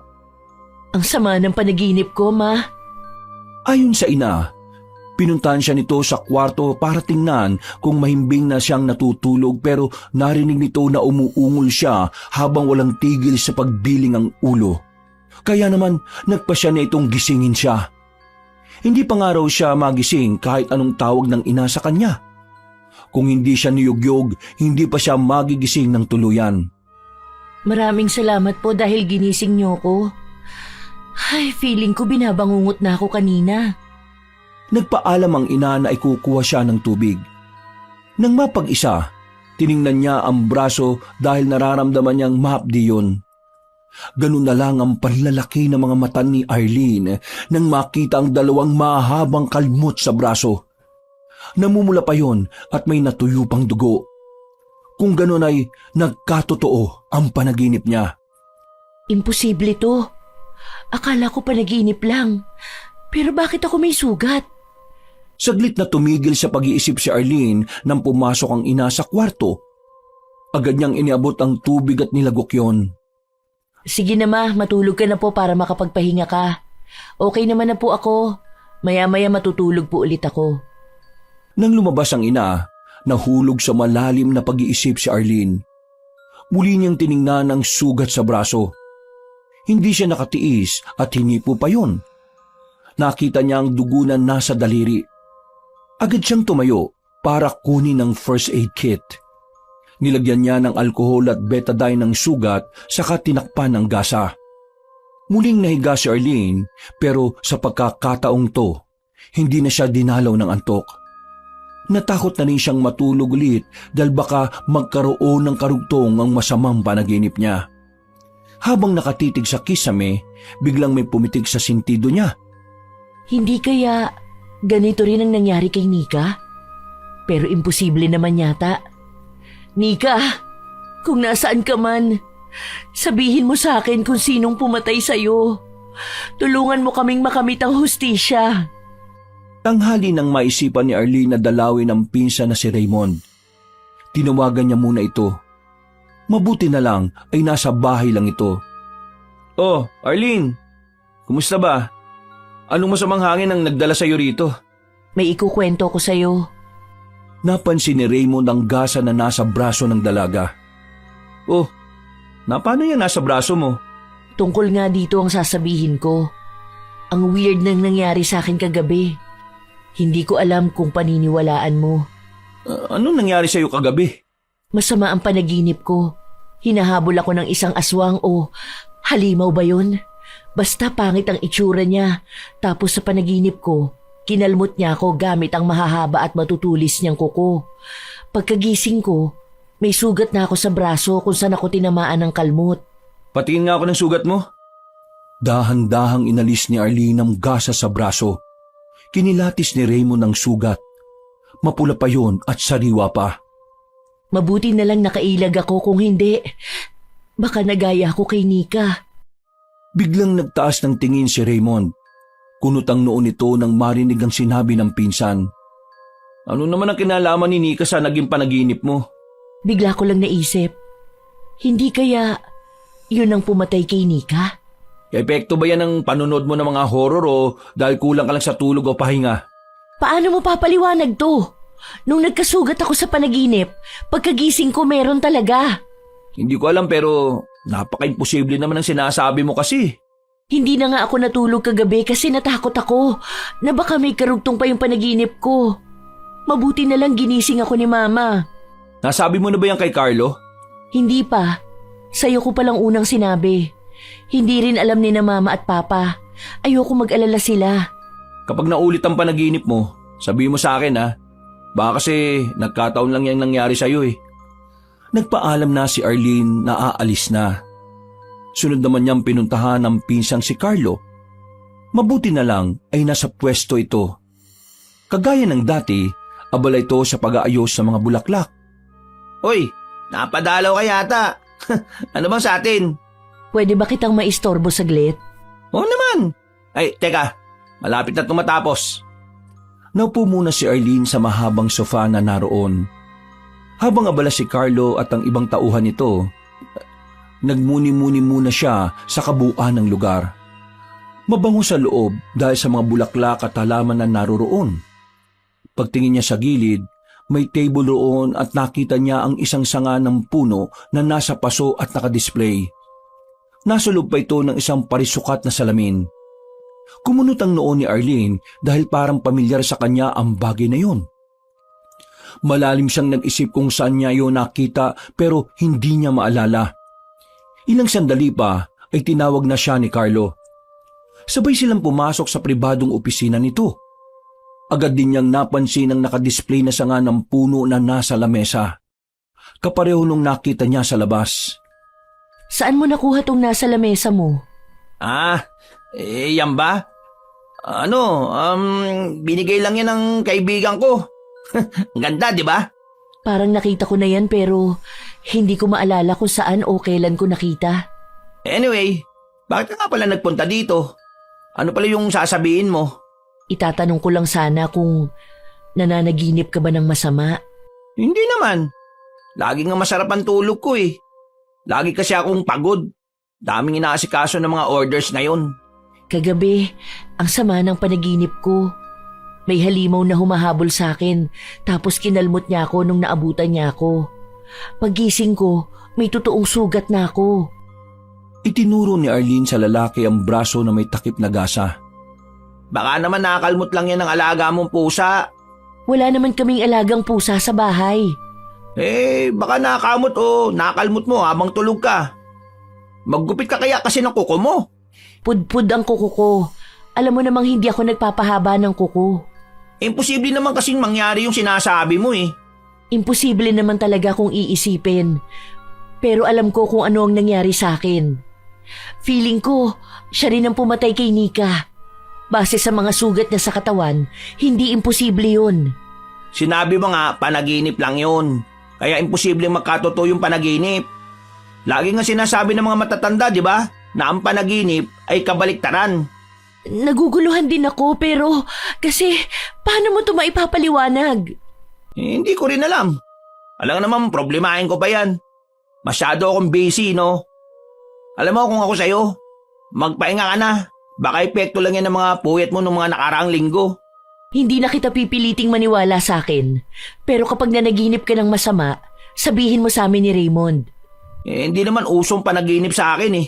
Ang sama ng panaginip ko, Ma. Ayon sa ina, pinuntahan siya nito sa kwarto para tingnan kung mahimbing na siyang natutulog pero narinig nito na umuungol siya habang walang tigil sa pagbiling ang ulo. Kaya naman nagpa siya na itong gisingin siya. Hindi pa nga raw siya magising kahit anong tawag ng ina sa kanya. Kung hindi siya niyugyog, hindi pa siya magigising ng tuluyan. Maraming salamat po dahil ginising niyo ko. Ay, feeling ko binabangungot na ako kanina. Nagpaalam ang ina na ikukuha siya ng tubig. Nang mapag-isa, tiningnan niya ang braso dahil nararamdaman niyang mahapdi yun. Ganun na lang ang panlalaki ng mga mata ni Arlene nang makita ang dalawang mahabang kalmot sa braso. Namumula pa yon at may natuyo pang dugo. Kung ganun ay nagkatotoo ang panaginip niya. Imposible to. Akala ko panaginip lang. Pero bakit ako may sugat? Saglit na tumigil sa pag-iisip si Arlene nang pumasok ang ina sa kwarto. Agad niyang iniabot ang tubig at nilagok yon. Sige na, Ma, matulog ka na po para makapagpahinga ka. Okay naman na po ako. Maya-maya matutulog po ulit ako. Nang lumabas ang ina, nahulog sa malalim na pag-iisip si Arlene. Muli niyang tiningnan ang sugat sa braso. Hindi siya nakatiis at hinipo pa yun. Nakita niya ang dugo na nasa daliri. Agad siyang tumayo para kunin ang first aid kit. Nilagyan niya ng alkohol at betadine ng sugat saka tinakpan ng gasa. Muling nahiga si Arlene pero sa pagkakataong to, hindi na siya dinalaw ng antok. Natakot na rin siyang matulog ulit dahil baka magkaroon ng karugtong ang masamang panaginip niya. Habang nakatitig sa kisame, biglang may pumitig sa sintido niya. Hindi kaya ganito rin ang nangyari kay Nika? Pero imposible naman yata. Nika, kung nasaan ka man, sabihin mo sa akin kung sinong pumatay sa'yo. Tulungan mo kaming makamit ang hustisya. Tanghali nang maisipan ni Arlene na dalawin ang pinsan na si Raymond. Tinawagan niya muna ito. Mabuti na lang ay nasa bahay lang ito. Oh, Arlene, kumusta ba? Anong masamang hangin ang nagdala sa'yo rito? May ikukwento ko sa'yo. Napansin ni Raymond ang gasa na nasa braso ng dalaga. Oh, paano yan nasa braso mo? Tungkol nga dito ang sasabihin ko. Ang weird nang nangyari sa akin kagabi. Hindi ko alam kung paniniwalaan mo. Anong nangyari sa'yo kagabi? Masama ang panaginip ko. Hinahabol ako ng isang aswang o halimaw ba yun? Basta pangit ang itsura niya. Tapos sa panaginip ko, kinalmot niya ako gamit ang mahahaba at matutulis niyang kuko. Pagkagising ko, may sugat na ako sa braso kung saan ako tinamaan ng kalmot. Patingin nga ako ng sugat mo. Dahan-dahang inalis ni Arlene ang gasa sa braso. Kinilatis ni Raymond ang sugat. Mapula pa yon at sariwa pa. Mabuti na lang nakailag ako kung hindi. Baka nagaya ako kay Nika. Biglang nagtaas ng tingin si Raymond. Kunot ang noon nito nang marinig ang sinabi ng pinsan. Ano naman ang kinalaman ni Nika sa naging panaginip mo? Bigla ko lang naisip. Hindi kaya yun ang pumatay kay Nika? Epekto ba yan ng panunod mo ng mga horror o dahil kulang ka lang sa tulog o pahinga? Paano mo papaliwanag to? Nung nagkasugat ako sa panaginip, pagkagising ko meron talaga. Hindi ko alam pero napaka-imposible naman ang sinasabi mo kasi. Hindi na nga ako natulog kagabi kasi natakot ako na baka may karugtong pa yung panaginip ko. Mabuti na lang ginising ako ni Mama. Nasabi mo na ba yan kay Carlo? Hindi pa. Sa'yo ko palang unang sinabi. Hindi rin alam ni na Mama at Papa. Ayoko mag-alala sila. Kapag naulit ang panaginip mo, sabihin mo sa akin ha. Baka kasi nagkataon lang yung nangyari sa'yo eh. Nagpaalam na si Arlene na aalis na. Sunod naman niyang pinuntahan ng pinsang si Carlo. Mabuti na lang ay nasa pwesto ito. Kagaya ng dati, abala ito sa pag-aayos sa mga bulaklak. Hoy, napadalaw ka yata. Ano bang sa atin? Pwede ba kitang maistorbo saglit? Oo naman. Ay, teka. Malapit na tumatapos. Naupo muna si Arlene sa mahabang sofa na naroon. Habang abala si Carlo at ang ibang tauhan nito, nagmuni-muni muna siya sa kabuuan ng lugar. Mabango sa loob dahil sa mga bulaklak at halaman na naroroon. Pagtingin niya sa gilid, may table roon at nakita niya ang isang sanga ng puno na nasa paso at nakadisplay. Nasa loob pa ito ng isang parisukat na salamin. Kumunot ang noon ni Arlene dahil parang pamilyar sa kanya ang bagay na yun. Malalim siyang nag-isip kung saan niya yun nakita pero hindi niya maalala. Ilang sandali pa ay tinawag na siya ni Carlo. Sabay silang pumasok sa pribadong opisina nito. Agad din niyang napansin ang nakadisplay na sanga ng puno na nasa lamesa. Kapareho nung nakita niya sa labas. Saan mo nakuha tong nasa lamesa mo? Yan ba? Binigay lang yan ng kaibigan ko. Ganda, di ba? Parang nakita ko na yan pero hindi ko maalala kung saan o kailan ko nakita. Anyway, bakit ka nga pala nagpunta dito? Ano pala yung sasabihin mo? Itatanong ko lang sana kung nananaginip ka ba ng masama? Hindi naman. Lagi nga masarap ang tulog ko eh. Lagi kasi akong pagod. Daming inaasikaso ng mga orders ngayon. Kagabi, ang sama ng panaginip ko. May halimaw na humahabol sa akin tapos kinalmot niya ako nung naabutan niya ako. Paggising ko, may totoong sugat na ako. Itinuro ni Arlene sa lalaki ang braso na may takip na gasa. Baka naman nakakalmot lang yan ng alaga mong pusa. Wala naman kaming alagang pusa sa bahay. Baka nakamot o nakalmot mo habang tulog ka. Maggupit ka kaya kasi ng kuko mo. Pudpud ang kuko ko. Alam mo namang hindi ako nagpapahaba ng kuko. Imposible naman kasing mangyari yung sinasabi mo eh. Imposible naman talaga kung iisipin. Pero alam ko kung ano ang nangyari sa akin. Feeling ko, siya rin ang pumatay kay Nika. Base sa mga sugat niya sa katawan, hindi imposible yun. Sinabi mo nga, panaginip lang yun. Kaya imposible magkatotoo yung panaginip. Lagi nga sinasabi ng mga matatanda, di ba? Na ang panaginip ay kabaliktaran. Naguguluhan din ako pero kasi paano mo ito maipapaliwanag? Hindi ko rin alam. Alam naman, problemahin ko pa yan. Masyado akong busy, no? Alam mo kung ako sa'yo, magpahinga ka na. Baka epekto lang yan ng mga puyat mo ng mga nakaraang linggo. Hindi na kita pipiliting maniwala sa akin. Pero kapag nanaginip ka ng masama, sabihin mo sa amin ni Raymond. Hindi naman usong panaginip sa akin eh.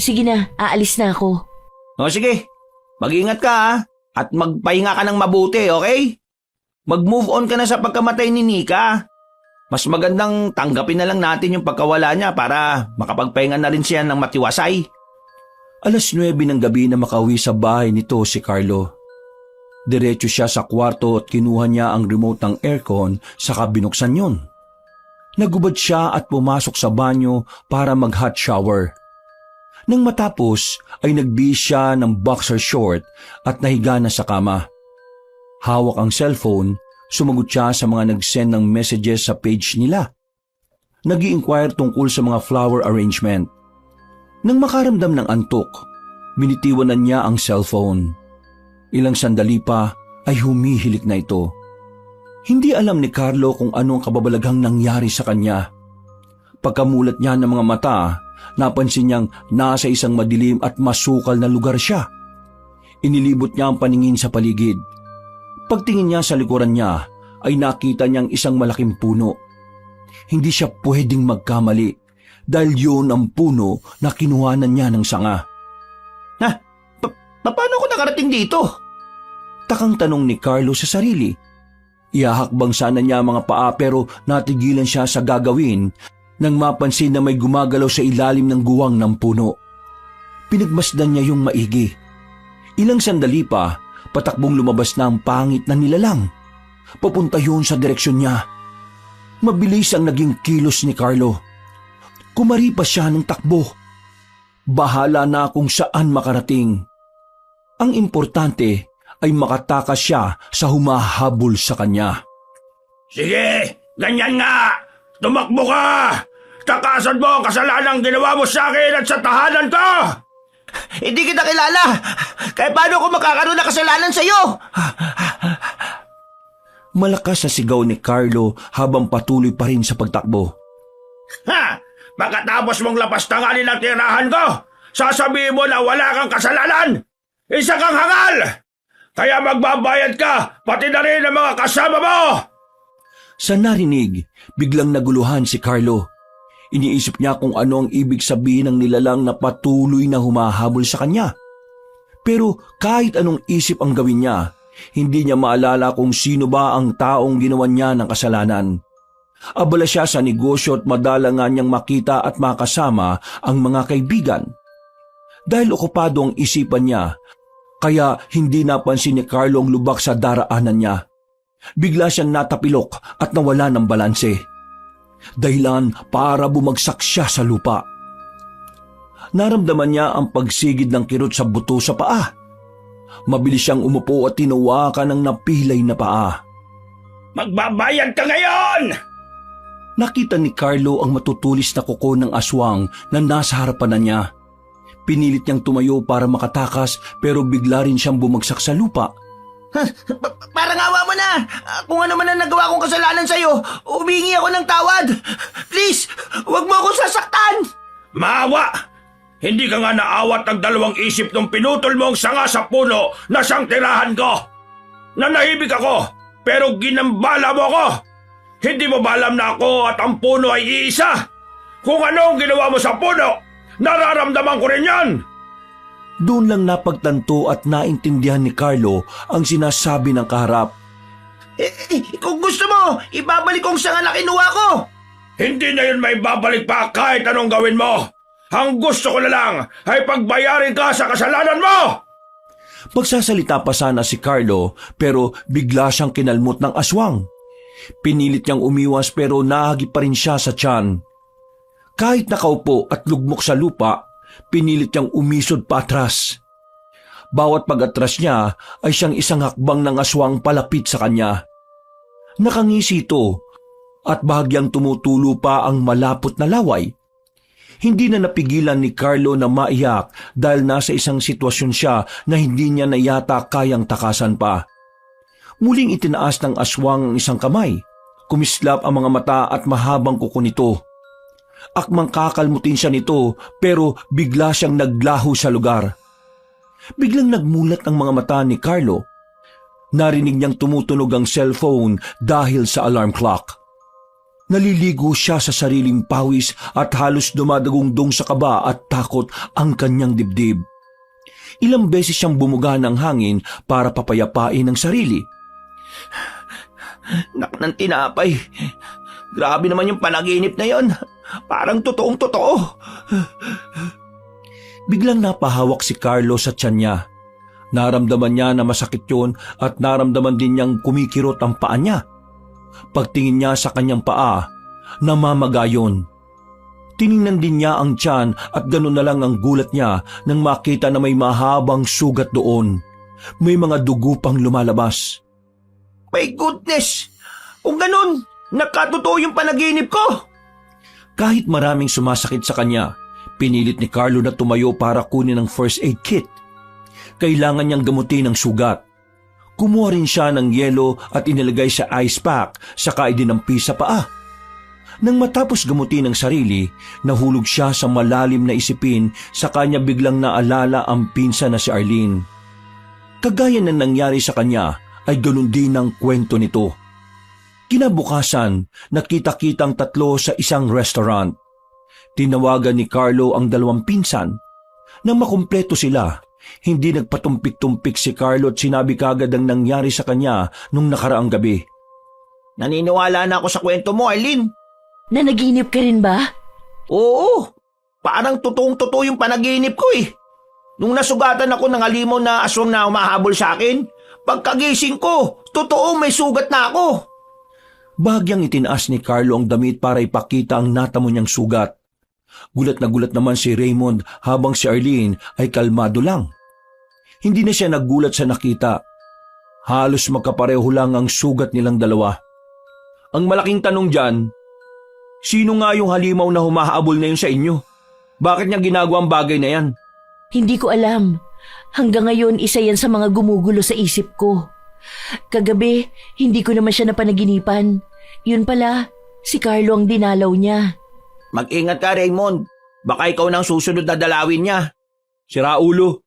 Sige na, aalis na ako. O sige, mag-ingat ka ha. At magpahinga ka ng mabuti, okay? Mag-move on ka na sa pagkamatay ni Nika. Mas magandang tanggapin na lang natin yung pagkawala niya para makapagpahinga na rin siya ng matiwasay. 9:00 ng gabi na makauwi sa bahay nito si Carlo. Diretso siya sa kwarto at kinuha niya ang remote ng aircon saka binuksan yun. Nagubad siya at pumasok sa banyo para mag-hot shower. Nang matapos ay nagbihis siya ng boxer short at nahiga na sa kama. Hawak ang cellphone, sumagot siya sa mga nag-send ng messages sa page nila. Nag-i-inquire tungkol sa mga flower arrangement. Nang makaramdam ng antok, binitiwanan niya ang cellphone. Ilang sandali pa ay humihilik na ito. Hindi alam ni Carlo kung anong kababalaghang nangyari sa kanya. Pagkamulat niya ng mga mata, napansin niyang nasa isang madilim at masukal na lugar siya. Inilibot niya ang paningin sa paligid. Pagtingin niya sa likuran niya, ay nakita niyang isang malaking puno. Hindi siya pwedeng magkamali dahil yun ang puno na kinuhanan niya ng sanga. Paano ko nakarating dito? Takang tanong ni Carlo sa sarili. Ihahakbang sana niya ang mga paa pero natigilan siya sa gagawin nang mapansin na may gumagalaw sa ilalim ng guwang ng puno. Pinagmasdan niya yung maigi. Ilang sandali pa, patakbong lumabas na ang pangit na nilalang. Papunta yun sa direksyon niya. Mabilis ang naging kilos ni Carlo. Kumari pa siya ng takbo. Bahala na kung saan makarating. Ang importante ay makatakas siya sa humahabol sa kanya. Sige, ganyan nga. Tumakbo ka. Takasan mo ang kasalanang ginawa mo sa akin at sa tahanan ko. Hindi kita kilala. Kaya paano ko makakaroon ng kasalanan sa iyo? Malakas na sigaw ni Carlo habang patuloy pa rin sa pagtakbo. Pagkatapos mong lapastanganin ang tirahan ko, sasabihin mo na wala kang kasalanan. Isa kang hangal! Kaya magbabayad ka, pati na rin ang mga kasama mo! Sa narinig, biglang naguluhan si Carlo. Iniisip niya kung ano ang ibig sabihin ng nilalang na patuloy na humahabol sa kanya. Pero kahit anong isip ang gawin niya, hindi niya maalala kung sino ba ang taong ginawa niya ng kasalanan. Abala siya sa negosyo at madala nga niyang makita at makasama ang mga kaibigan. Dahil okupado ang isipan niya, kaya hindi napansin ni Carlo ang lubak sa daraanan niya. Bigla siyang natapilok at nawala ng balanse. Dahilan para bumagsak siya sa lupa. Naramdaman niya ang pagsigid ng kirot sa buto sa paa. Mabilis siyang umupo at tinawakan ng napilay na paa. Magbabayad ka ngayon! Nakita ni Carlo ang matutulis na kuko ng aswang na nasa harapan na niya. Pinilit niyang tumayo para makatakas pero bigla rin siyang bumagsak sa lupa. Parang awa mo na! Kung ano man ang nagawa kong kasalanan sa'yo, humingi ako ng tawad! Please, huwag mo akong sasaktan! Maawa! Hindi ka nga naawat ng dalawang isip nung pinutol mo ang sanga sa puno na siyang tirahan ko! Nanahimik ako, pero ginambala mo ako! Hindi mo ba alam na ako at ang puno ay iisa? Kung ano ang ginawa mo sa puno, nararamdaman ko rin yan! Doon lang napagtanto at naintindihan ni Carlo ang sinasabi ng kaharap. Kung gusto mo, ibabalik kong sanga na kinuha ko. Hindi na yun may babalik pa kahit anong gawin mo. Ang gusto ko na lang ay pagbayarin ka sa kasalanan mo! Magsasalita pa sana si Carlo pero bigla siyang kinalmot ng aswang. Pinilit niyang umiwas pero nahagi pa rin siya sa tiyan. Kahit nakaupo at lugmok sa lupa, pinilit niyang umisod pa atras. Bawat pag-atras niya ay siyang isang hakbang ng aswang palapit sa kanya. Nakangisi ito at bahagyang tumutulo pa ang malapot na laway. Hindi na napigilan ni Carlo na maiyak dahil nasa isang sitwasyon siya na hindi niya na yata kayang takasan pa. Muling itinaas ng aswang ang isang kamay. Kumislap ang mga mata at mahabang kuko nito. Akmang kakalmutin siya nito pero bigla siyang naglaho sa lugar. Biglang nagmulat ang mga mata ni Carlo. Narinig niyang tumutunog ang cellphone dahil sa alarm clock. Naliligo siya sa sariling pawis at halos dumadagungdong sa kaba at takot ang kanyang dibdib. Ilang beses siyang bumuga ng hangin para papayapain ang sarili. Nak ng tinapay. Grabe naman yung panaginip na yon. Parang totoong totoo. Biglang napahawak si Carlo sa tiyan niya. Naramdaman niya na masakit yun at naramdaman din niyang kumikirot ang paa niya. Pagtingin niya sa kanyang paa, namamaga yun. Tiningnan din niya ang tiyan at gano'n na lang ang gulat niya nang makita na may mahabang sugat doon. May mga dugo pang lumalabas. My goodness! Kung ganun, nakatotoo yung panaginip ko! Kahit maraming sumasakit sa kanya, pinilit ni Carlo na tumayo para kunin ang first aid kit. Kailangan niyang gamutin ang sugat. Kumuha rin siya ng yelo at inilagay sa ice pack saka idinampi sa paa. Nang matapos gamutin ang sarili, nahulog siya sa malalim na isipin sa kanya biglang naalala ang pinsan na si Arlene. Kagaya ng nangyari sa kanya ay ganun din ang kwento nito. Kinabukasan, nakita-kitang tatlo sa isang restaurant. Tinawagan ni Carlo ang dalawang pinsan. Nang makumpleto sila, hindi nagpatumpik-tumpik si Carlo at sinabi kagad ang nangyari sa kanya nung nakaraang gabi. Naniniwala na ako sa kwento mo, Arlene. Nanaginip ka rin ba? Oo, parang totoong-totoo yung panaginip ko eh. Nung nasugatan ako ng halimaw na aswang na umahabol sa akin, pagkagising ko, totoo may sugat na ako. Bahagyang itinaas ni Carlo ang damit para ipakita ang natamo niyang sugat. Gulat na gulat naman si Raymond habang si Arlene ay kalmado lang. Hindi na siya naggulat sa nakita. Halos magkapareho lang ang sugat nilang dalawa. Ang malaking tanong dyan, sino nga yung halimaw na humahabol na yun sa inyo? Bakit niya ginagawa ang bagay na yan? Hindi ko alam. Hanggang ngayon, isa yan sa mga gumugulo sa isip ko. Kagabi, hindi ko naman siya napanaginipan. Yun pala, si Carlo ang dinalaw niya. Mag-ingat ka, Raymond. Baka ikaw nang susunod na dalawin niya. Sira ulo.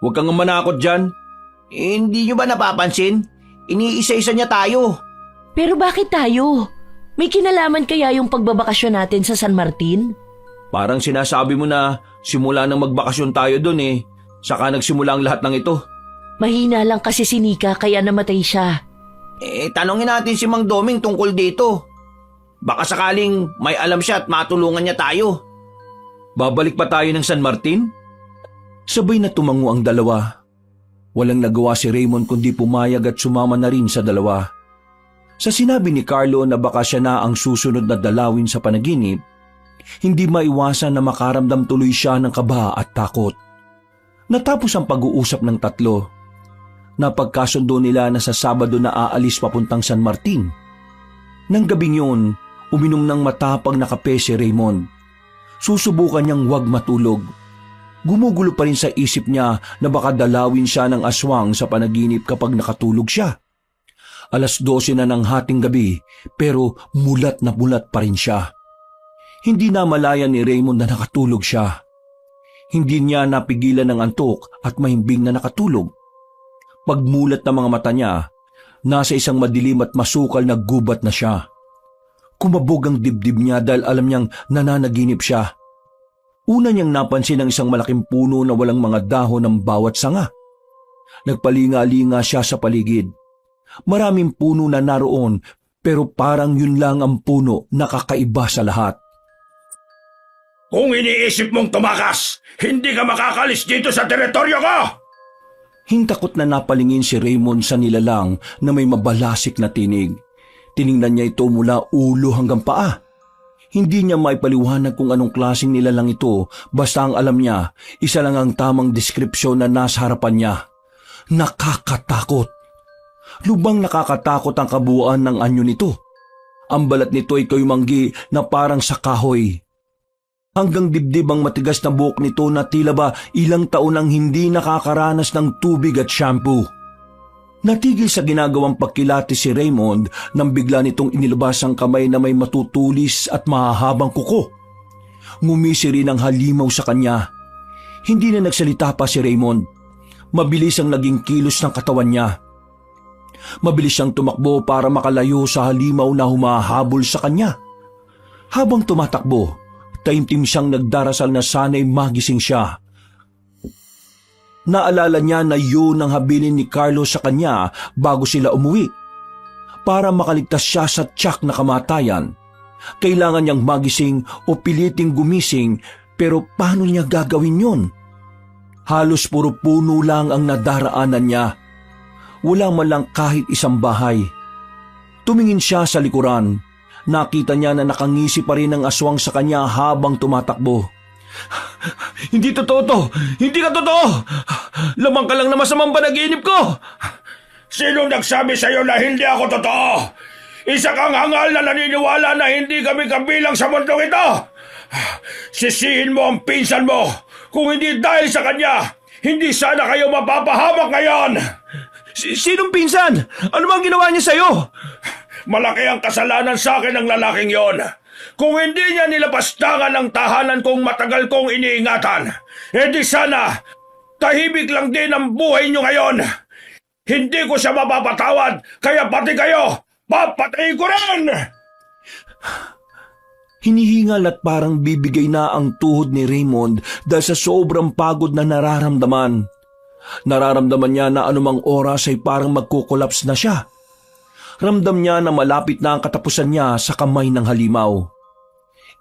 Huwag kang manakot dyan. Hindi niyo ba napapansin? Iniisa-isa niya tayo. Pero bakit tayo? May kinalaman kaya yung pagbabakasyon natin sa San Martin? Parang sinasabi mo na simula nang magbakasyon tayo dun saka nagsimula ang lahat ng ito. Mahina lang kasi si Nika kaya namatay siya. Tanongin natin si Mang Doming tungkol dito. Baka sakaling may alam siya at matulungan niya tayo. Babalik pa tayo ng San Martin? Sabay na tumango ang dalawa. Walang nagawa si Raymond kundi pumayag at sumama na rin sa dalawa. Sa sinabi ni Carlo na baka siya na ang susunod na dalawin sa panaginip, hindi maiwasan na makaramdam tuloy siya ng kaba at takot. Natapos ang pag-uusap ng tatlo. Napagkasundo nila na sa Sabado na aalis papuntang San Martin. Nang gabing yun, uminom ng matapang na kape si Raymond. Susubukan niyang huwag matulog. Gumugulo pa rin sa isip niya na baka dalawin siya ng aswang sa panaginip kapag nakatulog siya. 12:00 na ng hating gabi pero mulat na mulat pa rin siya. Hindi na malaya ni Raymond na nakatulog siya. Hindi niya napigilan ng antok at mahimbing na nakatulog. Pagmulat ng mga mata niya, nasa isang madilim at masukal na gubat na siya. Kumabog ang dibdib niya dahil alam niyang nananaginip siya. Una niyang napansin ang isang malaking puno na walang mga dahon ng bawat sanga. Nagpalinga-linga siya sa paligid. Maraming puno na naroon pero parang yun lang ang puno na kakaiba sa lahat. Kung iniisip mong tumakas, hindi ka makakalis dito sa teritoryo ko! Hintakot na napalingin si Raymond sa nilalang na may mabalasik na tinig. Tiningnan niya ito mula ulo hanggang paa. Hindi niya maipaliwanag kung anong klaseng nilalang ito, basta ang alam niya, isa lang ang tamang deskripsyon na nasa harapan niya. Nakakatakot. Lubang nakakatakot ang kabuuan ng anyo nito. Ang balat nito ay kaymanggi na parang sa kahoy. Hanggang dibdib ang matigas na buhok nito na tila ba ilang taon nang hindi nakakaranas ng tubig at shampoo. Natigil sa ginagawang pagkilati si Raymond nang bigla nitong inilabas ang kamay na may matutulis at mahahabang kuko. Ngumisi rin ang halimaw sa kanya. Hindi na nagsalita pa si Raymond. Mabilis ang naging kilos ng katawan niya. Mabilis siyang tumakbo para makalayo sa halimaw na humahabol sa kanya. Habang tumatakbo, taimtim siyang nagdarasal na sana'y magising siya. Naalala niya na yun ang habilin ni Carlo sa kanya bago sila umuwi. Para makaligtas siya sa tiyak na kamatayan, kailangan niyang magising o piliting gumising, pero paano niya gagawin yun? Halos puro puno lang ang nadaraanan niya. Wala man lang kahit isang bahay. Tumingin siya sa likuran. Nakita niya na nakangisi pa rin ang aswang sa kanya habang tumatakbo. Hindi totoo to! Hindi ka totoo! Lamang ka lang na masamang panaginip ko! Sinong nagsabi sa'yo na hindi ako totoo? Isa kang hangal na naniniwala na hindi kami kabilang sa mundong ito! Sisihin mo ang pinsan mo! Kung hindi dahil sa kanya, hindi sana kayo mapapahamak ngayon! Sinong pinsan? Ano bang ginawa niya sa'yo? Malaki ang kasalanan sa akin ng lalaking yon. Kung hindi niya nilapastangan ang tahanan kong matagal kong iniingatan, edi sana, tahimik lang din ang buhay niyo ngayon. Hindi ko siya mapapatawad, kaya pati kayo, papatayin ko rin! Hinihingal at parang bibigay na ang tuhod ni Raymond dahil sa sobrang pagod na nararamdaman. Nararamdaman niya na anumang oras ay parang magkukolaps na siya. Ramdam niya na malapit na ang katapusan niya sa kamay ng halimaw.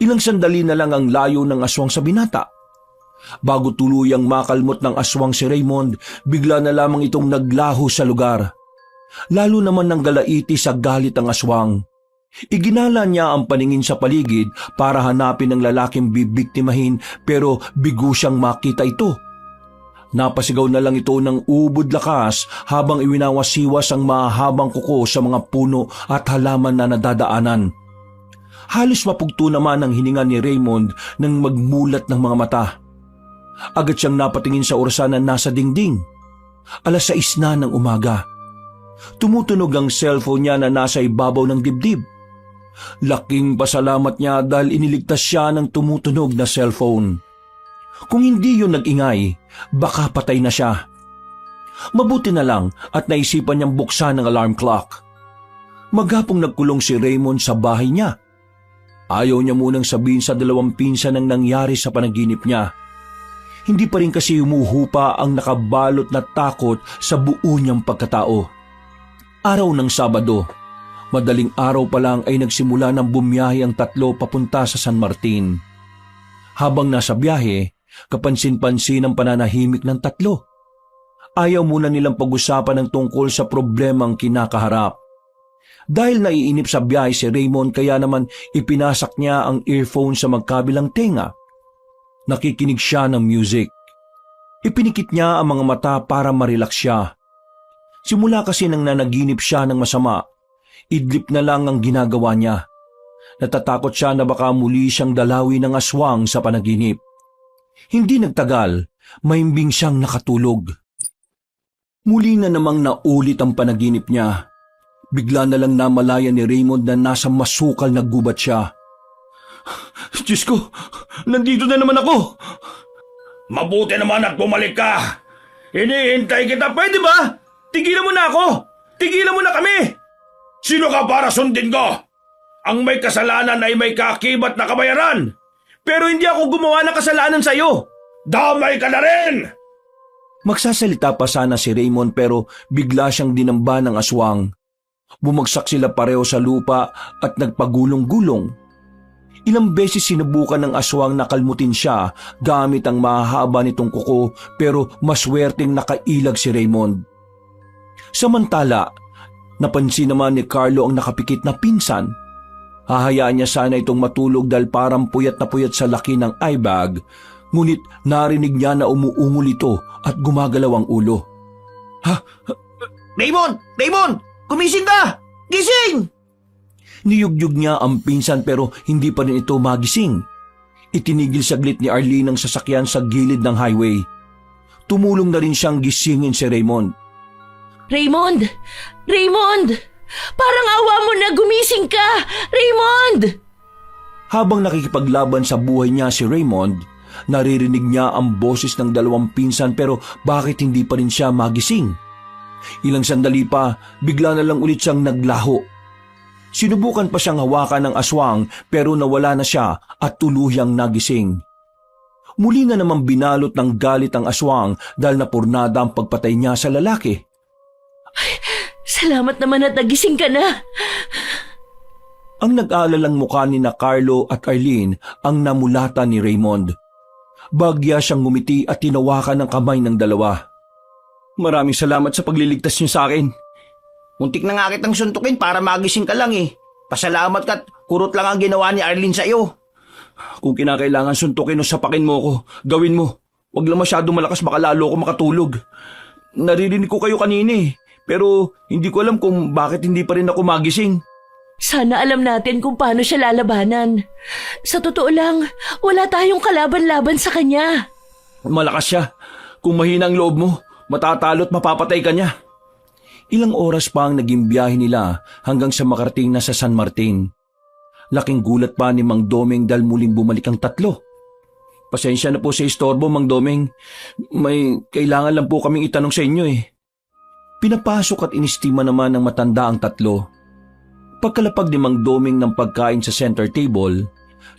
Ilang sandali na lang ang layo ng aswang sa binata. Bago tuluyang makalmot ng aswang si Raymond, bigla na lamang itong naglaho sa lugar. Lalo naman ng galaiti sa galit ang aswang. Iginala niya ang paningin sa paligid para hanapin ang lalaking bibiktimahin, pero bigo siyang makita ito. Napasigaw na lang ito ng ubod lakas habang iwinawasiwas ang mahabang kuko sa mga puno at halaman na nadadaanan. Halos mapugto naman ang hininga ni Raymond nang magmulat ng mga mata. Agad siyang napatingin sa orasan na nasa dingding. 6:00 na ng umaga. Tumutunog ang cellphone niya na nasa ibabaw ng dibdib. Laking pasalamat niya dahil iniligtas siya ng tumutunog na cellphone. Kung hindi yun nag-ingay, baka patay na siya. Mabuti na lang at naisipan niyang buksan ang alarm clock. Maghapong nagkulong si Raymond sa bahay niya. Ayaw niya munang sabihin sa dalawang pinsan ang nangyari sa panaginip niya. Hindi pa rin kasi humuhupa ang nakabalot na takot sa buo niyang pagkatao. Araw ng Sabado, madaling araw pa lang ay nagsimula ng bumiyahe ang tatlo papunta sa San Martin. Habang nasa biyahe, kapansin-pansin ang pananahimik ng tatlo. Ayaw muna nilang pag-usapan ng tungkol sa problemang kinakaharap. Dahil naiinip sa biyahe si Raymond, kaya naman ipinasak niya ang earphone sa magkabilang tenga. Nakikinig siya ng music. Ipinikit niya ang mga mata para marelax siya. Simula kasi nang nanaginip siya ng masama, idlip na lang ang ginagawa niya. Natatakot siya na baka muli siyang dalawi ng aswang sa panaginip. Hindi nagtagal, mahimbing siyang nakatulog. Muli na namang naulit ang panaginip niya. Bigla na lang namalaya ni Raymond na nasa masukal na gubat siya. Diyos ko, nandito na naman ako! Mabuti naman at bumalik ka! Hinihintay kita, pwede ba? Tigilan mo na ako! Tigilan mo na kami! Sino ka para sundin ko? Ang may kasalanan ay may kaakibat na kabayaran! Pero hindi ako gumawa ng kasalanan sa'yo! Damay ka na rin! Magsasalita pa sana si Raymond pero bigla siyang dinamba ng aswang. Bumagsak sila pareho sa lupa at nagpagulong-gulong. Ilang beses sinubukan ng aswang na kalmutin siya gamit ang mahahaba nitong kuko pero maswerteng nakailag si Raymond. Samantala, napansin naman ni Carlo ang nakapikit na pinsan. Hahayaan niya sana itong matulog dahil parang puyat na puyat sa laki ng eye bag, ngunit narinig niya na umuungol ito at gumagalaw ang ulo. Raymond! Raymond! Gumising ka! Gising! Niyugyug niya ang pinsan pero hindi pa rin ito magising. Itinigil saglit ni Arlene ang sasakyan sa gilid ng highway. Tumulong na rin siyang gisingin si Raymond. Raymond! Raymond! Parang awa mo na, gumising ka! Raymond! Habang nakikipaglaban sa buhay niya si Raymond, naririnig niya ang boses ng dalawang pinsan pero bakit hindi pa rin siya magising? Ilang sandali pa, bigla na lang ulit siyang naglaho. Sinubukan pa siyang hawakan ng aswang pero nawala na siya at tuluyang nagising. Muli na namang binalot ng galit ang aswang dahil napurnada ang pagpatay niya sa lalaki. Salamat naman at nagising ka na. Ang nag-aalalang mukha ni na Carlo at Arlene ang namulatan ni Raymond. Bagya siyang ngumiti at tinawakan ng kamay ng dalawa. Maraming salamat sa pagliligtas niyo sa akin. Muntik na nga kitang suntukin para magising ka lang eh. Pasalamat ka't kurot lang ang ginawa ni Arlene sa iyo. Kung kinakailangan suntukin o sapakin mo ko, gawin mo. Huwag lang masyado malakas, baka lalo ko makatulog. Naririnig ko kayo kanina eh, pero hindi ko alam kung bakit hindi pa rin ako magising. Sana alam natin kung paano siya lalabanan. Sa totoo lang, wala tayong kalaban-laban sa kanya. Malakas siya. Kung mahina ang loob mo, matatalo at mapapatay ka niya. Ilang oras pa ang naging biyahe nila hanggang sa makarating na sa San Martin. Laking gulat pa ni Mang Doming dahil muling bumalik ang tatlo. Pasensya na po sa istorbo, Mang Doming. May kailangan lang po kaming itanong sa inyo eh. Pinapasok at inistima naman ng matanda ang tatlo. Pagkalapag ni Mang Doming ng pagkain sa center table,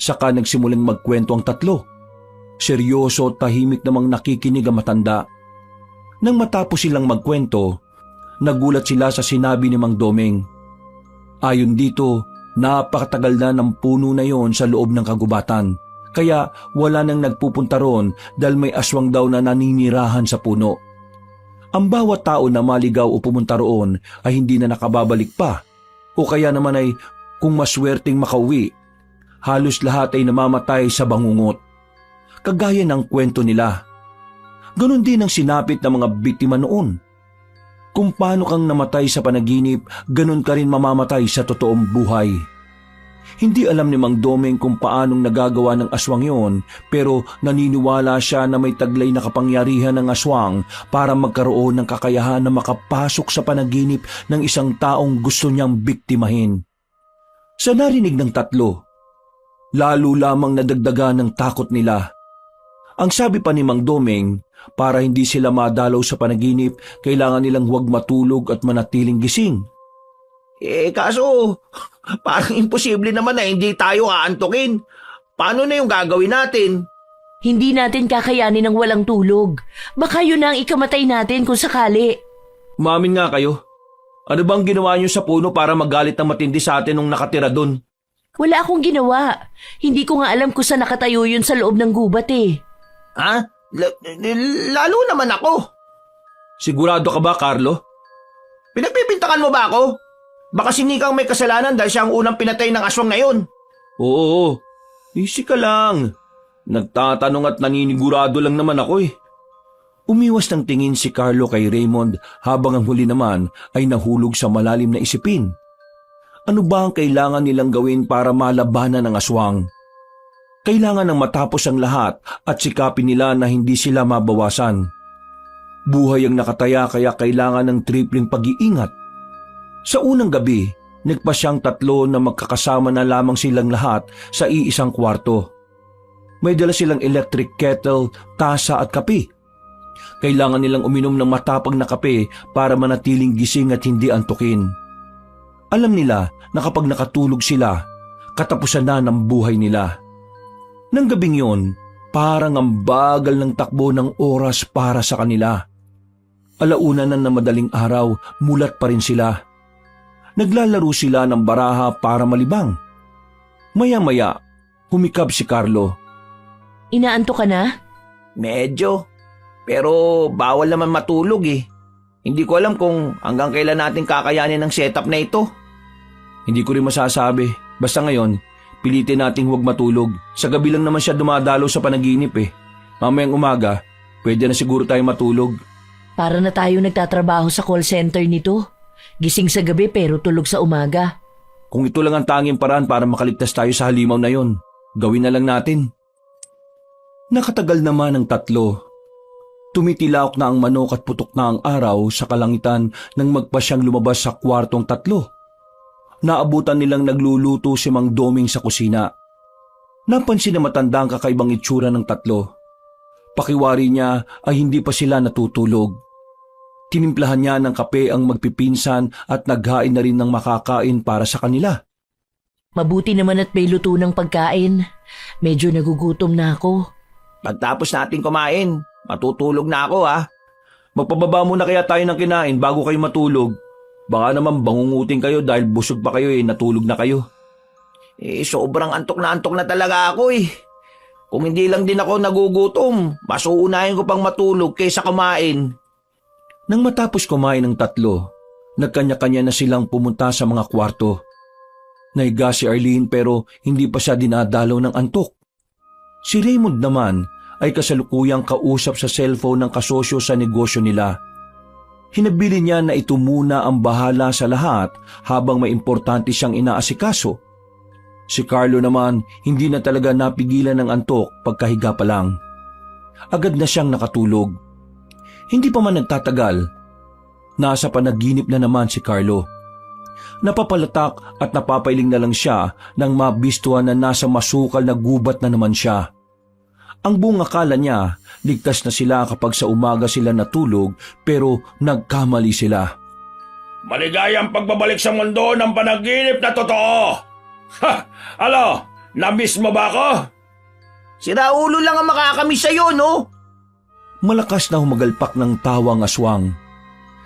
saka nagsimulang magkwento ang tatlo. Seryoso at tahimik namang nakikinig ang matanda. Nang matapos silang magkwento, nagulat sila sa sinabi ni Mang Doming. Ayon dito, napakatagal na ng puno na yon sa loob ng kagubatan, kaya wala nang nagpupunta roon dahil may aswang daw na naninirahan sa puno. Ang bawat tao na maligaw o pumunta roon ay hindi na nakababalik pa, o kaya naman ay kung maswerteng makauwi, halos lahat ay namamatay sa bangungot. Kagaya ng kwento nila. Ganon din ang sinapit ng mga biktima noon. Kung paano kang namatay sa panaginip, ganun ka rin mamamatay sa totoong buhay. Hindi alam ni Mang Doming kung paanong nagagawa ng aswang yon, pero naniniwala siya na may taglay na kapangyarihan ng aswang para magkaroon ng kakayahan na makapasok sa panaginip ng isang taong gusto niyang biktimahin. Sa narinig ng tatlo, lalo lamang nadagdagan ng takot nila. Ang sabi pa ni Mang Doming, para hindi sila madalaw sa panaginip, kailangan nilang huwag matulog at manatiling gising. Kaso, parang imposible naman na hindi tayo aantukin. Paano na yung gagawin natin? Hindi natin kakayanin ng walang tulog. Baka yun na ang ikamatay natin kung sakali. Umamin nga kayo. Ano bang ginawa niyo sa puno para magalit ng matindi sa atin nung nakatira dun? Wala akong ginawa. Hindi ko nga alam kung saan nakatayo yun sa loob ng gubat eh. Ha? Lalo naman ako. Sigurado ka ba, Carlo? Pinagpipintakan mo ba ako? Baka sinikang may kasalanan dahil siya ang unang pinatay ng aswang na yun. Oo, easy ka lang. Nagtatanong at naninigurado lang naman ako eh. Umiwas ng tingin si Carlo kay Raymond habang ang huli naman ay nahulog sa malalim na isipin. Ano ba ang kailangan nilang gawin para malabanan ng aswang? Kailangan ng matapos ang lahat at sikapin nila na hindi sila mabawasan. Buhay ang nakataya kaya kailangan ng tripling pag-iingat. Sa unang gabi, nagpasyang tatlo na magkakasama na lamang silang lahat sa iisang kwarto. May dala silang electric kettle, tasa at kape. Kailangan nilang uminom ng matapang na kape para manatiling gising at hindi antukin. Alam nila na kapag nakatulog sila, katapusan na ng buhay nila. Nang gabing yon, parang ang bagal ng takbo ng oras para sa kanila. Alauna na madaling araw, mulat pa rin sila. Naglalaro sila ng baraha para malibang. Maya-maya, humikab si Carlo. Inaanto ka na? Medyo. Pero bawal naman matulog eh. Hindi ko alam kung hanggang kailan natin kakayanin ang setup na ito. Hindi ko rin masasabi. Basta ngayon, pilitin nating huwag matulog. Sa gabi lang naman siya dumadalo sa panaginip eh. Mamayang umaga, pwede na siguro tayo matulog. Para na tayo nagtatrabaho sa call center nito. Gising sa gabi pero tulog sa umaga. Kung ito lang ang tanging paraan para makaligtas tayo sa halimaw na yon, gawin na lang natin. Nakatagal naman ang tatlo. Tumitilaok na ang manok at putok na ang araw sa kalangitan nang magpa siyang lumabas sa kwartong tatlo. Naabutan nilang nagluluto si Mang Doming sa kusina. Napansin na matanda ang kakaibang itsura ng tatlo. Pakiwari niya ay hindi pa sila natutulog. Tinimplahan niya ng kape ang magpipinsan at naghain na rin ng makakain para sa kanila. Mabuti naman at may luto ng pagkain. Medyo nagugutom na ako. Pagtapos natin kumain, matutulog na ako ha. Magpababa muna kaya tayo ng kinain bago kayo matulog. Baka naman bangungutin kayo dahil busog pa kayo natulog na kayo. Sobrang antok na talaga ako eh. Kung hindi lang din ako nagugutom, mas uunahin ko pang matulog kaysa kumain. Nang matapos kumain ng tatlo, nagkanya-kanya na silang pumunta sa mga kwarto. Nahiga si Arlene pero hindi pa siya dinadalaw ng antok. Si Raymond naman ay kasalukuyang kausap sa cellphone ng kasosyo sa negosyo nila. Hinabili niya na ito muna ang bahala sa lahat habang may importante siyang inaasikaso. Si Carlo naman hindi na talaga napigilan ng antok pagkahiga pa lang. Agad na siyang nakatulog. Hindi pa man nagtatagal, nasa panaginip na naman si Carlo. Napapalatak at napapailing na lang siya nang mabistuhan na nasa masukal na gubat na naman siya. Ang buong akala niya, ligtas na sila kapag sa umaga sila natulog pero nagkamali sila. Maligayang pagbabalik sa mundo ng panaginip na totoo! Ha! Alo, na-miss mo ba ako? Si Raulo lang ang makakamiss sa'yo, no? Malakas na humagalpak ng tawa ang aswang.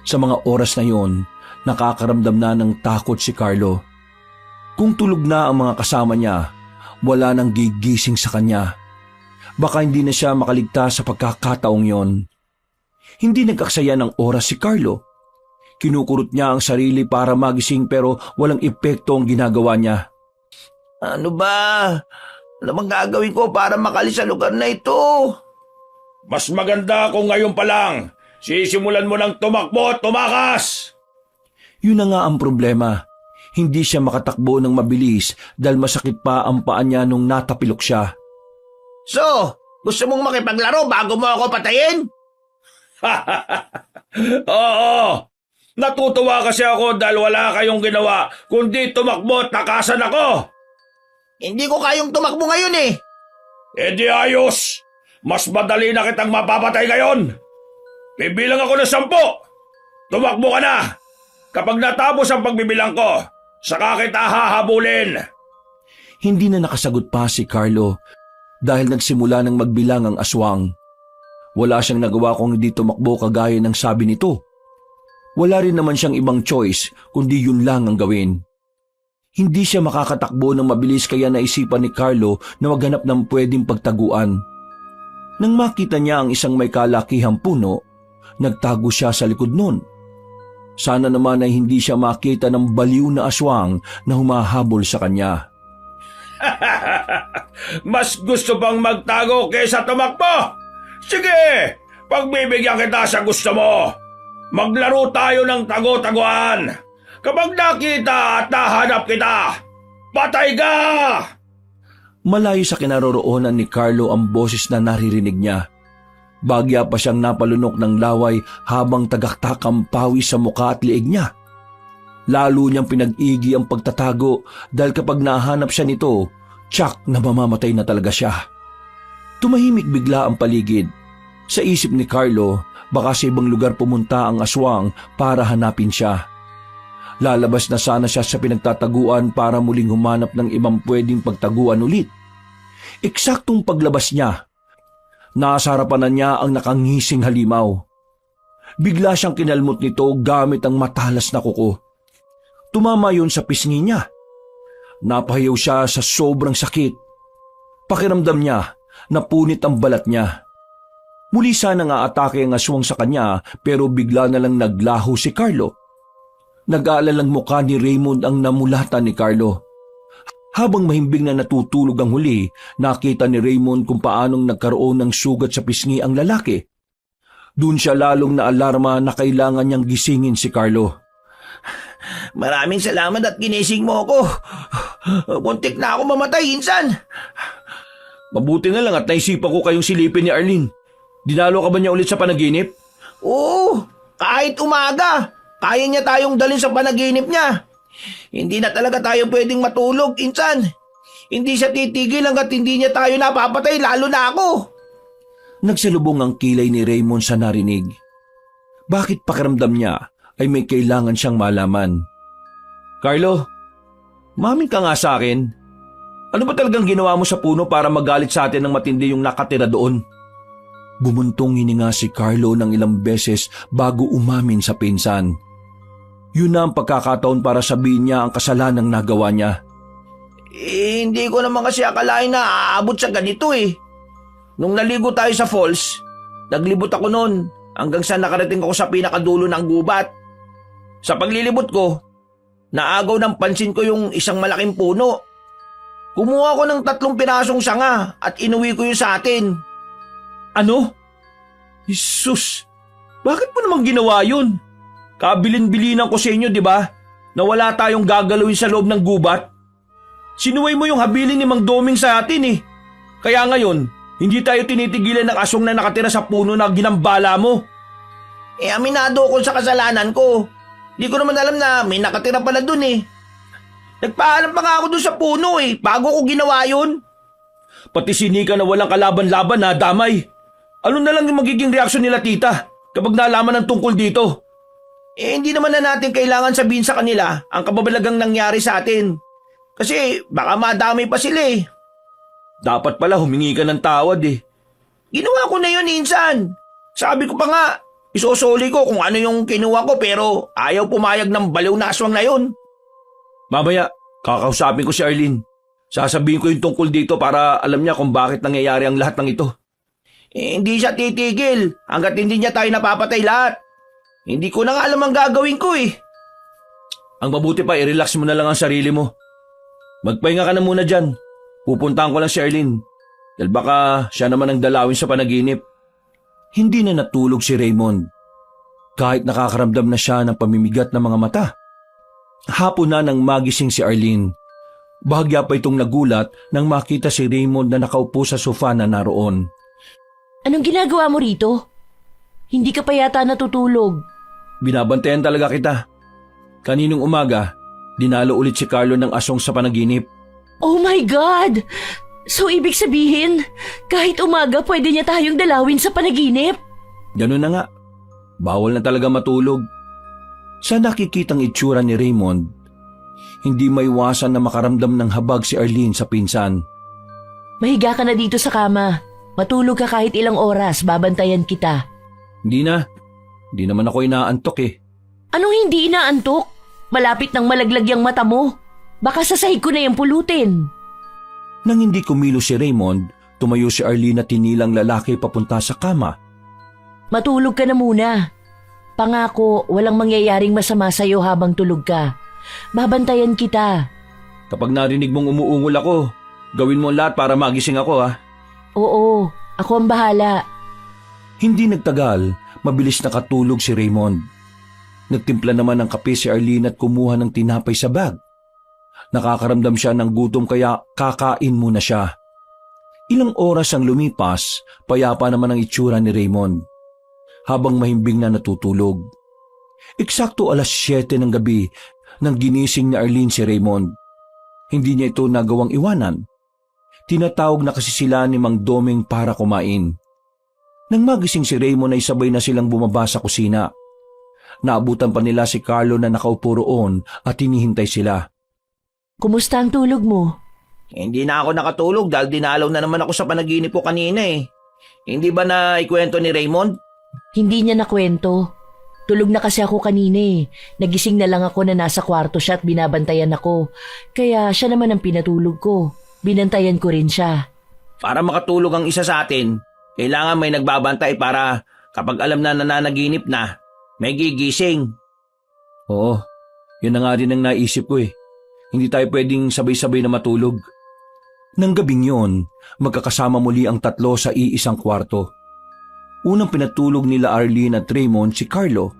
Sa mga oras na yon, nakakaramdam na ng takot si Carlo. Kung tulog na ang mga kasama niya, wala nang gigising sa kanya. Baka hindi na siya makaligtas sa pagkakataong yon. Hindi nag-aksaya ng oras si Carlo. Kinukurot niya ang sarili para magising pero walang epekto ang ginagawa niya. Ano ba? Ano bang gagawin ko para makalis sa lugar na ito? Mas maganda kung ngayon pa lang. Sisimulan mo ng tumakbo at tumakas! Yun na nga ang problema. Hindi siya makatakbo ng mabilis dahil masakit pa ang paa niya nung natapilok siya. So, gusto mong makipaglaro bago mo ako patayin? Oo! Natutuwa kasi ako dahil wala kayong ginawa kundi tumakbo at takasan ako! Hindi ko kayong tumakbo ngayon eh. E di ayos! Mas madali na kitang mapapatay ngayon! Bibilang ako ng 10! Tumakbo ka na! Kapag natapos ang pagbibilang ko, saka kita hahabulin! Hindi na nakasagot pa si Carlo dahil nagsimula ng magbilang ang aswang. Wala siyang nagawa kung hindi tumakbo kagaya ng sabi nito. Wala rin naman siyang ibang choice kundi yun lang ang gawin. Hindi siya makakatakbo ng mabilis kaya naisipan ni Carlo na maghanap ng pwedeng pagtaguan. Nang makita niya ang isang may kalakihang puno, nagtago siya sa likod nun. Sana naman ay hindi siya makita ng baliw na aswang na humahabol sa kanya. Mas gusto bang magtago kaysa tumakbo? Sige, pagbibigyan kita sa gusto mo. Maglaro tayo ng tago-taguan. Kapag nakita at nahanap kita, patay ka! Malayo sa kinaroroonan ni Carlo ang boses na naririnig niya. Bagya pa siyang napalunok ng laway habang tagaktak ang pawis sa mukha at liig niya. Lalo niyang pinag-igi ang pagtatago dahil kapag nahanap siya nito, tsak na mamamatay na talaga siya. Tumahimik bigla ang paligid. Sa isip ni Carlo, baka sa ibang lugar pumunta ang aswang para hanapin siya. Lalabas na sana siya sa pinagtataguan para muling humanap ng ibang pwedeng pagtaguan ulit. Eksaktong paglabas niya, nasa harapan na niya ang nakangising halimaw. Bigla siyang kinalmot nito gamit ang matalas na kuko. tumama yun sa pisngi niya. Napahayaw siya sa sobrang sakit. Pakiramdam niya, napunit ang balat niya. Muli sanang aatake ang aswang sa kanya pero bigla na lang naglaho si Carlo. Nag-aalalang mukha ni Raymond ang namulatan ni Carlo. Habang mahimbing na natutulog ang huli, nakita ni Raymond kung paanong nagkaroon ng sugat sa pisngi ang lalaki. Doon siya lalong naalarma na kailangan niyang gisingin si Carlo. Maraming salamat at ginising mo ako. Buntik na ako mamatay, insan. Mabuti na lang at naisipan ko kayong silipin ni Arlene. Dinalo ka ba niya ulit sa panaginip? Oo, kahit umaga, kaya niya tayong dalhin sa panaginip niya. Hindi na talaga tayo pwedeng matulog, insan. Hindi siya titigil hanggat hindi niya tayo napapatay, lalo na ako. Nagsalubong ang kilay ni Raymond sa narinig. Bakit pakiramdam niya ay may kailangan siyang malaman? Carlo, mamin ka nga sa akin. Ano ba talagang ginawa mo sa puno para magalit sa atin ng matindi yung nakatira doon? Bumuntong hininga si Carlo ng ilang beses bago umamin sa pinsan. Yun na ang pagkakataon para sabihin niya ang kasalanang nagawa niya. Hindi ko naman kasi akalain na aabot sa ganito eh. Nung naligo tayo sa falls, naglibot ako noon hanggang sa nakarating ako sa pinakadulo ng gubat. Sa paglilibot ko, naagaw ng pansin ko yung isang malaking puno. Kumuha ko ng 3 pirasong sanga at inuwi ko yun sa atin. Ano? Jesus, bakit mo naman ginawa yun? Kabilin-bilinan ko sa inyo, di ba? Na wala tayong gagalawin sa loob ng gubat. Sinuway mo yung habilin ni Mang Doming sa atin eh. Kaya ngayon, hindi tayo tinitigilan ng aswang na nakatira sa puno na ginambala mo. Aminado ako sa kasalanan ko. Di ko naman alam na may nakatira pala dun eh. Nagpaalam pa nga ako dun sa puno eh, bago ko ginawa yun. Pati si Nika na walang kalaban-laban na damay. Ano na lang yung magiging reaksyon nila tita kapag nalaman ng tungkol dito? Hindi naman na natin kailangan sabihin sa kanila ang kababalagang nangyari sa atin. Kasi baka madamay pa sila eh. Dapat pala humingi ka ng tawad eh. Ginawa ko na yun, insan. Sabi ko pa nga, isosoli ko kung ano yung kinuha ko pero ayaw pumayag ng baliw na aswang na yun. Mamaya, kakausapin ko si Arlene. Sasabihin ko yung tungkol dito para alam niya kung bakit nangyayari ang lahat ng ito. Hindi siya titigil hanggat hindi niya tayo napapatay lahat. Hindi ko na nga alam ang gagawin ko eh. Ang mabuti pa, i-relax mo na lang ang sarili mo. Magpahinga ka na muna dyan. Pupuntahan ko lang si Arlene. Dahil baka siya naman ang dalawin sa panaginip. Hindi na natulog si Raymond. Kahit nakakaramdam na siya ng pamimigat ng mga mata. Hapon na nang magising si Arlene. Bahagya pa itong nagulat nang makita si Raymond na nakaupo sa sofa na naroon. Anong ginagawa mo rito? Hindi ka pa yata natutulog. Binabantayan talaga kita. Kaninong umaga, dinalo ulit si Carlo ng aswang sa panaginip. Oh my God! So ibig sabihin, kahit umaga pwede niya tayong dalawin sa panaginip? Ganun na nga. Bawal na talaga matulog. Sa nakikitang itsura ni Raymond, hindi maiwasan na makaramdam ng habag si Arlene sa pinsan. Mahiga ka na dito sa kama. Matulog ka kahit ilang oras, babantayan kita. Hindi na. Hindi naman ako inaantok eh. Anong hindi inaantok? Malapit nang malaglag yung mata mo. Baka sasahig ko na yung pulutin. Nang hindi kumilos si Raymond, tumayo si Arlene at tinilang lalaki papunta sa kama. Matulog ka na muna. Pangako, walang mangyayaring masama sa'yo habang tulog ka. Babantayan kita. Kapag narinig mong umuungol ako, gawin mo lahat para magising ako ha. Oo, ako ang bahala. Hindi nagtagal, mabilis nakatulog si Raymond. Nagtimpla naman ng kape si Arlene at kumuha ng tinapay sa bag. Nakakaramdam siya ng gutom kaya kakain muna siya. Ilang oras ang lumipas, payapa naman ang itsura ni Raymond. Habang mahimbing na natutulog. Eksakto 7:00 ng gabi nang ginising ni Arlene si Raymond. Hindi niya ito nagawang iwanan. Tinatawag na kasi sila ni Mang Doming para kumain. Nang magising si Raymond ay sabay na silang bumaba sa kusina. Naabutan pa nila si Carlo na nakaupo roon at hinihintay sila. Kumusta ang tulog mo? Hindi na ako nakatulog dahil dinalaw na naman ako sa panaginip ko kanina eh. Hindi ba na ikwento ni Raymond? Hindi niya nakwento. Tulog na kasi ako kanina eh. Nagising na lang ako na nasa kwarto siya at binabantayan ako. Kaya siya naman ang pinatulog ko. Binantayan ko rin siya. Para makatulog ang isa sa atin, kailangan may nagbabantay para kapag alam na nananaginip na, may gigising. Oo, yun na nga rin ang naisip ko eh. Hindi tayo pwedeng sabay-sabay na matulog. Nang gabing yon, magkakasama muli ang tatlo sa iisang kwarto. Unang pinatulog nila Arlene at Raymond si Carlo.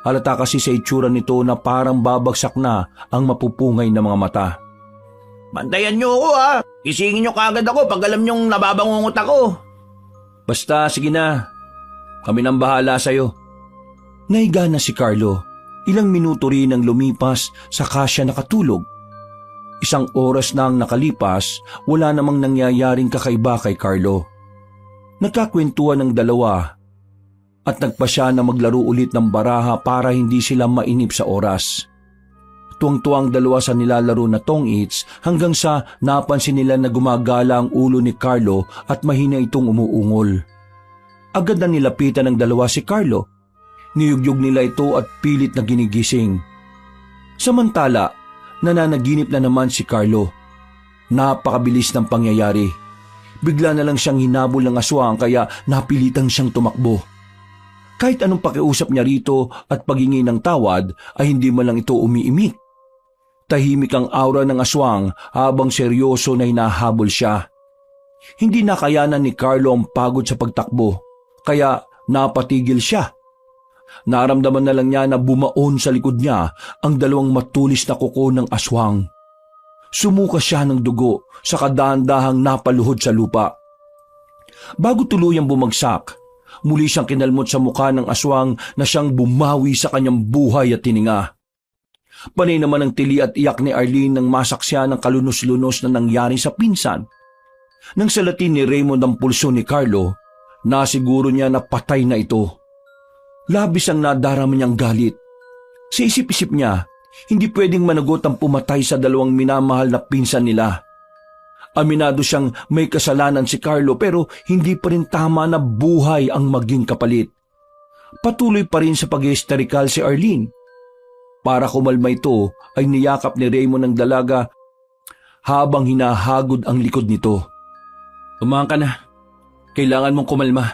Halata kasi sa itsura nito na parang babagsak na ang mapupungay na mga mata. Bantayan niyo ako ha. Kisingin niyo kagad ako pag alam niyong nababangungot ako. Basta sige na, kami nang bahala sa'yo. Nahiga na si Carlo. Ilang minuto rin ang lumipas saka siya nakatulog. Isang oras na ang nakalipas, wala namang nangyayaring kakaiba kay Carlo. Nagkakwentuhan ng dalawa at nagpasya na maglaro ulit ng baraha para hindi sila mainip sa oras. Tuwang-tuwang dalawa sa nilalaro na tong-its hanggang sa napansin nila na gumagala ang ulo ni Carlo at mahina itong umuungol. Agad na nilapitan ng dalawa si Carlo. Niyugyug nila ito at pilit na ginigising. Samantala, nananaginip na naman si Carlo. Napakabilis ng pangyayari. Bigla na lang siyang hinabol ng aswang kaya napilitang siyang tumakbo. Kahit anong pakiusap niya rito at paghingi ng tawad ay hindi man lang ito umiimik. Tahimik ang aura ng aswang habang seryoso na hinahabol siya. Hindi nakayanan ni Carlo ang pagod sa pagtakbo kaya napatigil siya. Naramdaman na lang niya na bumaon sa likod niya ang dalawang matulis na kuko ng aswang. Sumuka siya ng dugo sa kadahan-dahang napaluhod sa lupa. Bago tuluyang bumagsak, muli siyang kinalmot sa mukha ng aswang na siyang bumawi sa kanyang buhay at tininga. Panay naman ang tili at iyak ni Arlene nang masaksya ng kalunos-lunos na nangyari sa pinsan. Nang salatin ni Raymond ang pulso ni Carlo, nasiguro niya na patay na ito. Labis ang nadarama niyang galit. Sa isip-isip niya, hindi pwedeng managot ang pumatay sa dalawang minamahal na pinsan nila. Aminado siyang may kasalanan si Carlo pero hindi pa rin tama na buhay ang maging kapalit. Patuloy pa rin sa pag-hysterikal si Arlene. Para kumalma ito ay niyakap ni Raymond ang dalaga habang hinahagod ang likod nito. Tumahan ka na. Kailangan mong kumalma.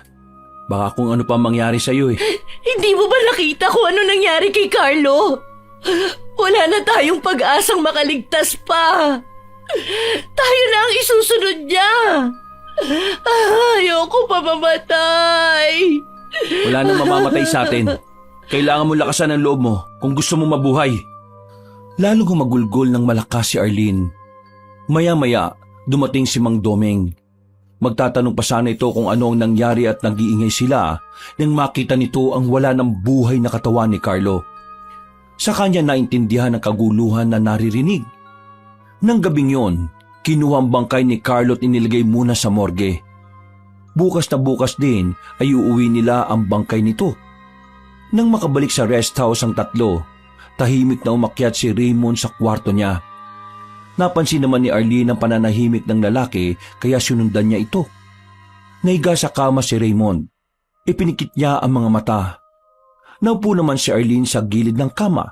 Baka kung ano pa mangyari sa iyo eh. Hindi mo ba nakita kung ano nangyari kay Carlo? Wala na tayong pag-asang makaligtas pa. Tayo na ang isusunod niya. Ayoko pa mamatay. Wala nang mamamatay sa atin. Kailangan mo lakasan ang loob mo kung gusto mo mabuhay. Lalong humagulgol ng malakas si Arlene. Maya-maya, dumating si Mang Domeng. Magtatanong pa sana ito kung ano ang nangyari at nag-iingay sila nang makita nito ang wala ng buhay na katawan ni Carlo. Sa kanya naintindihan ang kaguluhan na naririnig. Nang gabing yon, kinuha ang bangkay ni Carlo at inilagay muna sa morgue. Bukas na bukas din ay uuwi nila ang bangkay nito. Nang makabalik sa rest house ang tatlo, tahimik na umakyat si Raymond sa kwarto niya. Napansin naman ni Arlene ang pananahimik ng lalaki kaya sinundan niya ito. Naiga sa kama si Raymond. Ipinikit niya ang mga mata. Naupo naman si Arlene sa gilid ng kama.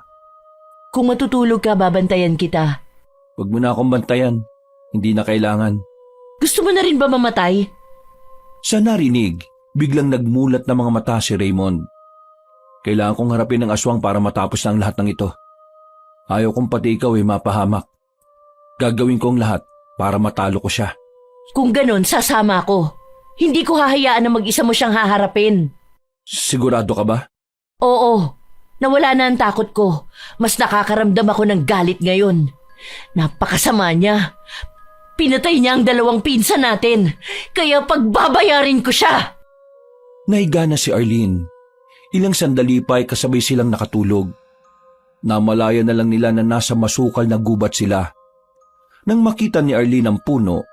Kung matutulog ka, babantayan kita. Huwag mo na akong bantayan. Hindi na kailangan. Gusto mo na rin ba mamatay? Sa narinig, biglang nagmulat na mga mata si Raymond. Kailangan kong harapin ang aswang para matapos na ang lahat ng ito. Ayaw kong pati ikaw ay mapahamak. Gagawin ko ang lahat para matalo ko siya. Kung ganon, sasama ako. Hindi ko hahayaan na mag-isa mo siyang haharapin. Sigurado ka ba? Oo, nawala na ang takot ko. Mas nakakaramdam ako ng galit ngayon. Napakasama niya. Pinatay niya ang dalawang pinsan natin. Kaya pagbabayarin ko siya. Nahiga na si Arlene. Ilang sandali pa ay kasabay silang nakatulog. Namalaya na lang nila na nasa masukal na gubat sila. Nang makita ni Arlene ang puno,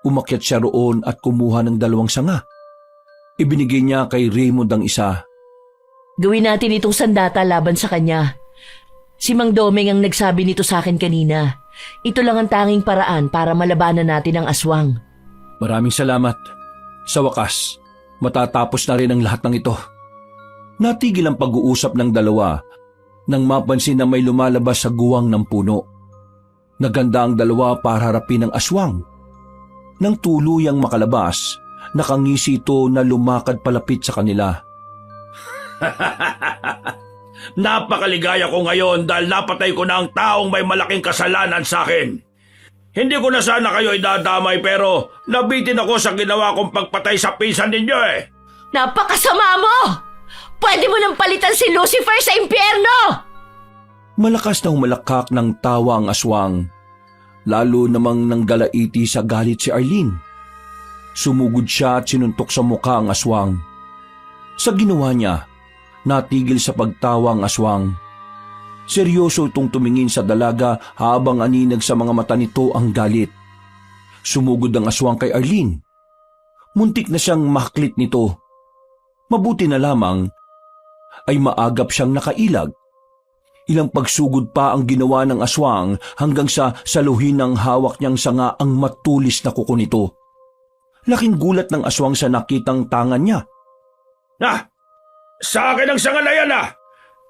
umakyat siya roon at kumuha ng dalawang sanga. Ibinigay niya kay Raymond ang isa. Gawin natin itong sandata laban sa kanya. Si Mang Domeng ang nagsabi nito sa akin kanina. Ito lang ang tanging paraan para malabanan natin ang aswang. Maraming salamat. Sa wakas, matatapos na rin ang lahat ng ito. Natigil ang pag-uusap ng dalawa nang mapansin na may lumalabas sa guwang ng puno. Naganda ang dalawa para harapin ang aswang. Nang tuluyang makalabas, nakangisi ito na lumakad palapit sa kanila. Napakaligaya ko ngayon dahil napatay ko na ang taong may malaking kasalanan sa akin. Hindi ko na sana kayo idadamay pero nabitin ako sa ginawa kong pagpatay sa pinsan ninyo eh. Napakasama mo! Pwede mo nang palitan si Lucifer sa impyerno! Malakas na humalakak ng tawa ang aswang. Lalo namang nanggalaiti sa galit si Arlene. Sumugod siya at sinuntok sa mukha ang aswang. Sa ginawa niya, natigil sa pagtawa ang aswang. Seryoso itong tumingin sa dalaga habang aninag sa mga mata nito ang galit. Sumugod ang aswang kay Arlene. Muntik na siyang maklit nito. Mabuti na lamang ay maagap siyang nakailag. Ilang pagsugod pa ang ginawa ng aswang hanggang sa saluhin ng hawak niyang sanga ang matulis na kuko nito. Laking gulat ng aswang sa nakitang tangan niya. Sa akin ang sanga na yan ah!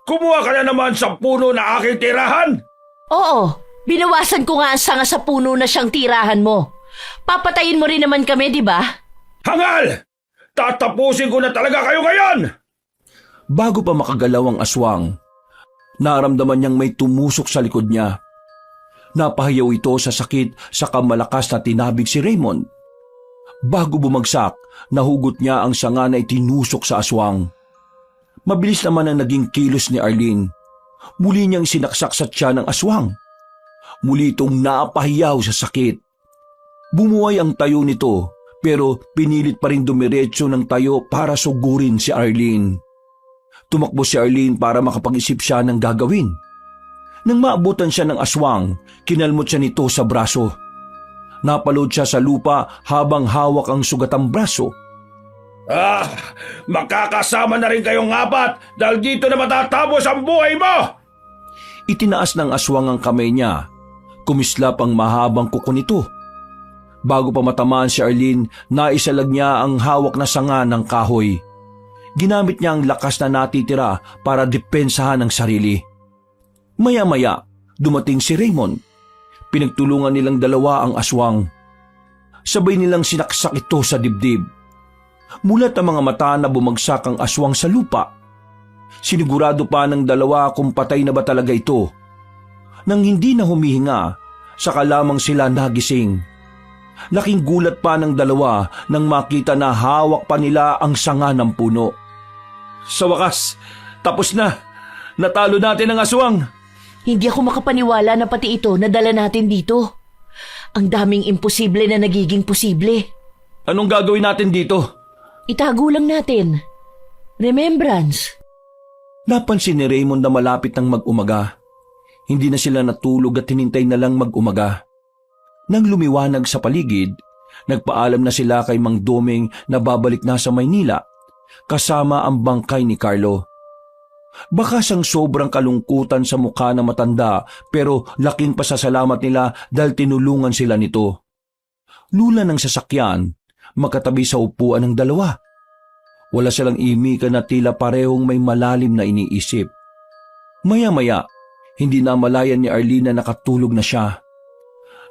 Kumuha ka na naman sa puno na aking tirahan! Oo, binawasan ko nga ang sanga sa puno na siyang tirahan mo. Papatayin mo rin naman kami, di ba? Hangal! Tatapusin ko na talaga kayo ngayon! Bago pa makagalaw ang aswang, naramdaman niyang may tumusok sa likod niya. Napahayaw ito sa sakit sa kamalakas na tinabig si Raymond. Bago bumagsak, nahugot niya ang sanga na itinusok sa aswang. Mabilis naman ang naging kilos ni Arlene. Muli niyang sinaksak sa tiyan ng aswang. Muli itong napahiyaw sa sakit. Bumuhay ang tayo nito pero pinilit pa rin dumiretso ng tayo para sugurin si Arlene. Tumakbo si Arlene para makapag-isip siya ng gagawin. Nang maabutan siya ng aswang, kinalmot siya nito sa braso. Napalod siya sa lupa habang hawak ang sugatang braso. Makakasama na rin kayong apat dahil dito na matatapos ang buhay mo! Itinaas ng aswang ang kamay niya. Kumislap ang mahabang kuko nito. Bago pa matamaan si Arlene, naisalag niya ang hawak na sanga ng kahoy. Ginamit niya ang lakas na natitira para depensahan ang sarili. Maya-maya, dumating si Raymond. Pinagtulungan nilang dalawa ang aswang. Sabay nilang sinaksak ito sa dibdib. Mulat ang mga mata na bumagsak ang aswang sa lupa. Sinigurado pa ng dalawa kung patay na ba talaga ito. Nang hindi na humihinga, saka lamang sila nagising. Laking gulat pa ng dalawa nang makita na hawak pa nila ang sanga ng puno. Sa wakas, tapos na. Natalo natin ang aswang. Hindi ako makapaniwala na pati ito nadala natin dito. Ang daming imposible na nagiging posible. Anong gagawin natin dito? Itago lang natin. Remembrance. Napansin ni Raymond na malapit ng mag-umaga. Hindi na sila natulog at hinintay na lang mag-umaga. Nang lumiwanag sa paligid, nagpaalam na sila kay Mang Doming na babalik na sa Maynila kasama ang bangkay ni Carlo. Baka siyang sobrang kalungkutan sa mukha ng matanda pero laking pasasalamat nila dahil tinulungan sila nito. Lula ng sasakyan, makatabi sa upuan ng dalawa. Wala silang imikan na tila parehong may malalim na iniisip. Maya-maya, hindi na malayan ni Arlene na nakatulog na siya.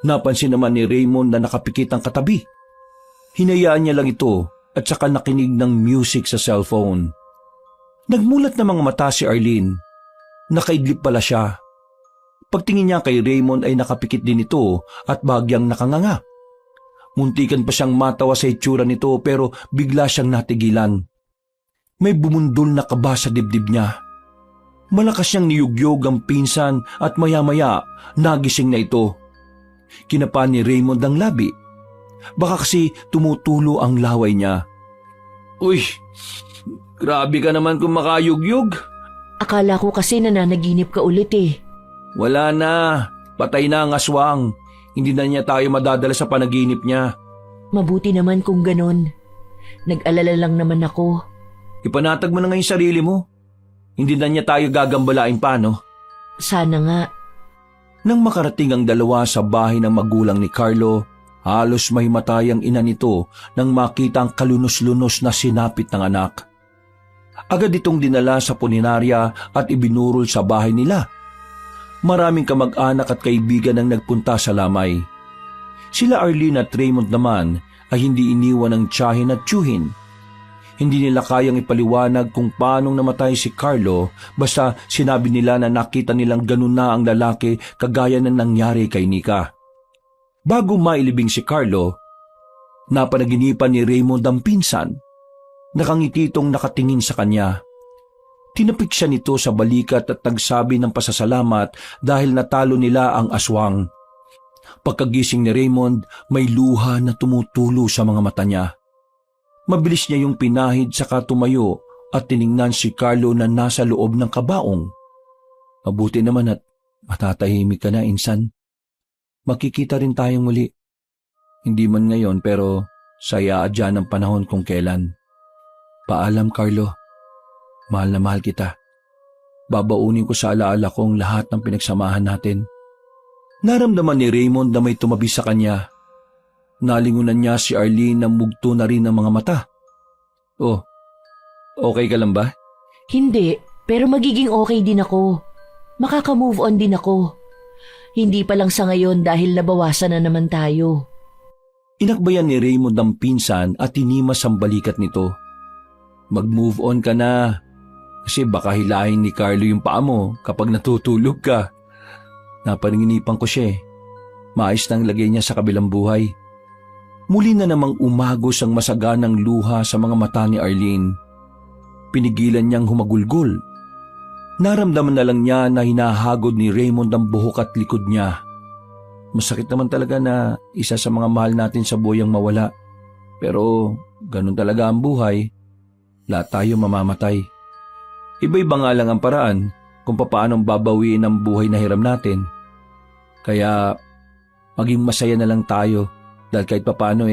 Napansin naman ni Raymond na nakapikit ang katabi. Hinayaan niya lang ito at saka nakinig ng music sa cellphone. Nagmulat na mga mata si Arlene. Nakaidlip pala siya. Pagtingin niya kay Raymond ay nakapikit din ito at bagyang nakanganga. Muntikan pa siyang matawa sa itsura nito pero bigla siyang natigilan. May bumundol na kaba sa dibdib niya. Malakas siyang niyugyog ang pinsan at maya-maya nagising na ito. Kinapa ni Raymond ang labi. Baka kasi tumutulo ang laway niya. Uy, grabe ka naman kung makayugyog. Akala ko kasi nananaginip ka ulit eh. Wala na, patay na ang aswang. Hindi na niya tayo madadala sa panaginip niya. Mabuti naman kung ganon. Nag-alala lang naman ako. Ipanatag mo na ngayon sarili mo. Hindi na niya tayo gagambalain pa, no? Sana nga. Nang makarating ang dalawa sa bahay ng magulang ni Carlo, halos may matay ang ina nito nang makita ang kalunos-lunos na sinapit ng anak. Agad itong dinala sa punerarya at ibinurol sa bahay nila. Maraming kamag-anak at kaibigan ang nagpunta sa lamay. Sila Arlene at Raymond naman ay hindi iniwan ng tiyahin at tiyuhin. Hindi nila kayang ipaliwanag kung paanong namatay si Carlo, basta sinabi nila na nakita nilang ganun na ang lalaki kagaya ng nangyari kay Nika. Bago mailibing si Carlo, napanaginipan ni Raymond ang pinsan. Nakangiti itong nakatingin sa kanya. Tinapik siya nito sa balikat at nagsabi ng pasasalamat dahil natalo nila ang aswang. Pagkagising ni Raymond, may luha na tumutulo sa mga mata niya. Mabilis niya yung pinahid saka tumayo at tiningnan si Carlo na nasa loob ng kabaong. Mabuti naman at matatahimik ka na, insan. Makikita rin tayong muli. Hindi man ngayon pero saya dyan ang panahon kung kailan. Paalam, Carlo. Mahal na mahal kita. Babaunin ko sa alaala kong lahat ng pinagsamahan natin. Naramdaman ni Raymond na may tumabi sa kanya. Nalingunan niya si Arlene na mugto na rin ang mga mata. Oh, okay ka lang ba? Hindi, pero magiging okay din ako. Makaka-move on din ako. Hindi pa lang sa ngayon dahil nabawasan na naman tayo. Inakbayan ni Raymond ang pinsan at tinimas ang balikat nito. Mag-move on ka na. Kasi baka hilahin ni Carlo yung paa mo kapag natutulog ka. Napaninginipan ko siya eh. Maayos nang lagay niya sa kabilang buhay. Muli na namang umagos ang masaganang luha sa mga mata ni Arlene. Pinigilan niyang humagulgol. Naramdaman na lang niya na hinahagod ni Raymond ang buhok at likod niya. Masakit naman talaga na isa sa mga mahal natin sa buhay ang mawala. Pero ganun talaga ang buhay. Lahat tayo mamamatay. Iba-iba nga lang ang paraan kung paanong babawiin ang buhay na hiram natin. Kaya maging masaya na lang tayo dahil kahit papaano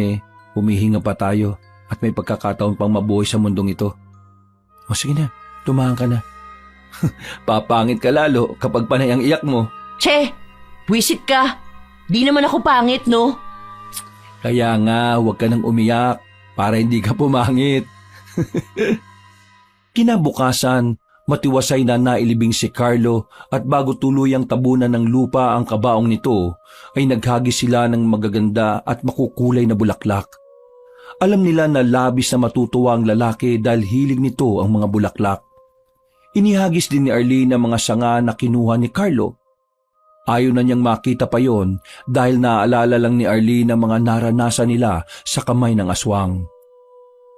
humihinga pa tayo at may pagkakataon pang mabuhay sa mundong ito. O sige na, tumahan ka na. Papangit ka lalo kapag panay ang iyak mo. Che, buwisit ka. Di naman ako pangit, no? Kaya nga, huwag ka nang umiyak para hindi ka pumangit. Kinabukasan, matiwasay na nailibing si Carlo at bago tuluyang tabunan ng lupa ang kabaong nito, ay naghagis sila ng magaganda at makukulay na bulaklak. Alam nila na labis na matutuwa ang lalaki dahil hilig nito ang mga bulaklak. Inihagis din ni Arlene ang mga sanga na kinuha ni Carlo. Ayaw na niyang makita pa yon dahil naaalala lang ni Arlene ang mga naranasan nila sa kamay ng aswang.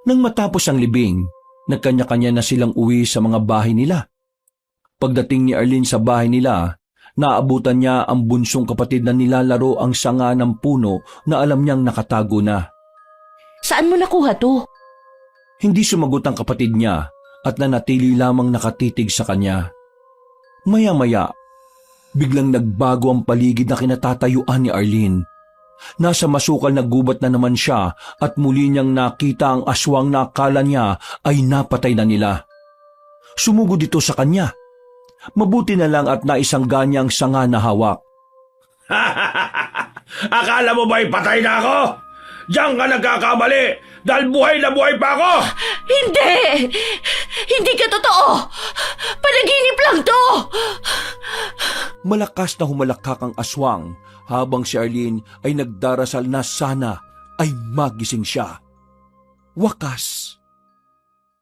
Nang matapos ang libing, nagkanya-kanya na silang uwi sa mga bahay nila. Pagdating ni Arlene sa bahay nila, naabutan niya ang bunsong kapatid na nilalaro ang sanga ng puno na alam niyang nakatago na. Saan mo nakuha to? Hindi sumagot ang kapatid niya at nanatili lamang nakatitig sa kanya. Maya-maya, biglang nagbago ang paligid na kinatatayuan ni Arlene. Nasa masukal na gubat na naman siya at muli niyang nakita ang aswang na akala niya ay napatay na nila. Sumugod ito sa kanya. Mabuti na lang at naisangga niya ang sanga na hawak. Akala mo ba'y patay na ako? Diyan ka nagkakamali dahil buhay na buhay pa ako! Hindi! Hindi ka totoo! Panaginip lang to! Malakas na humalakak ang aswang habang si Arlene ay nagdarasal na sana ay magising siya. Wakas,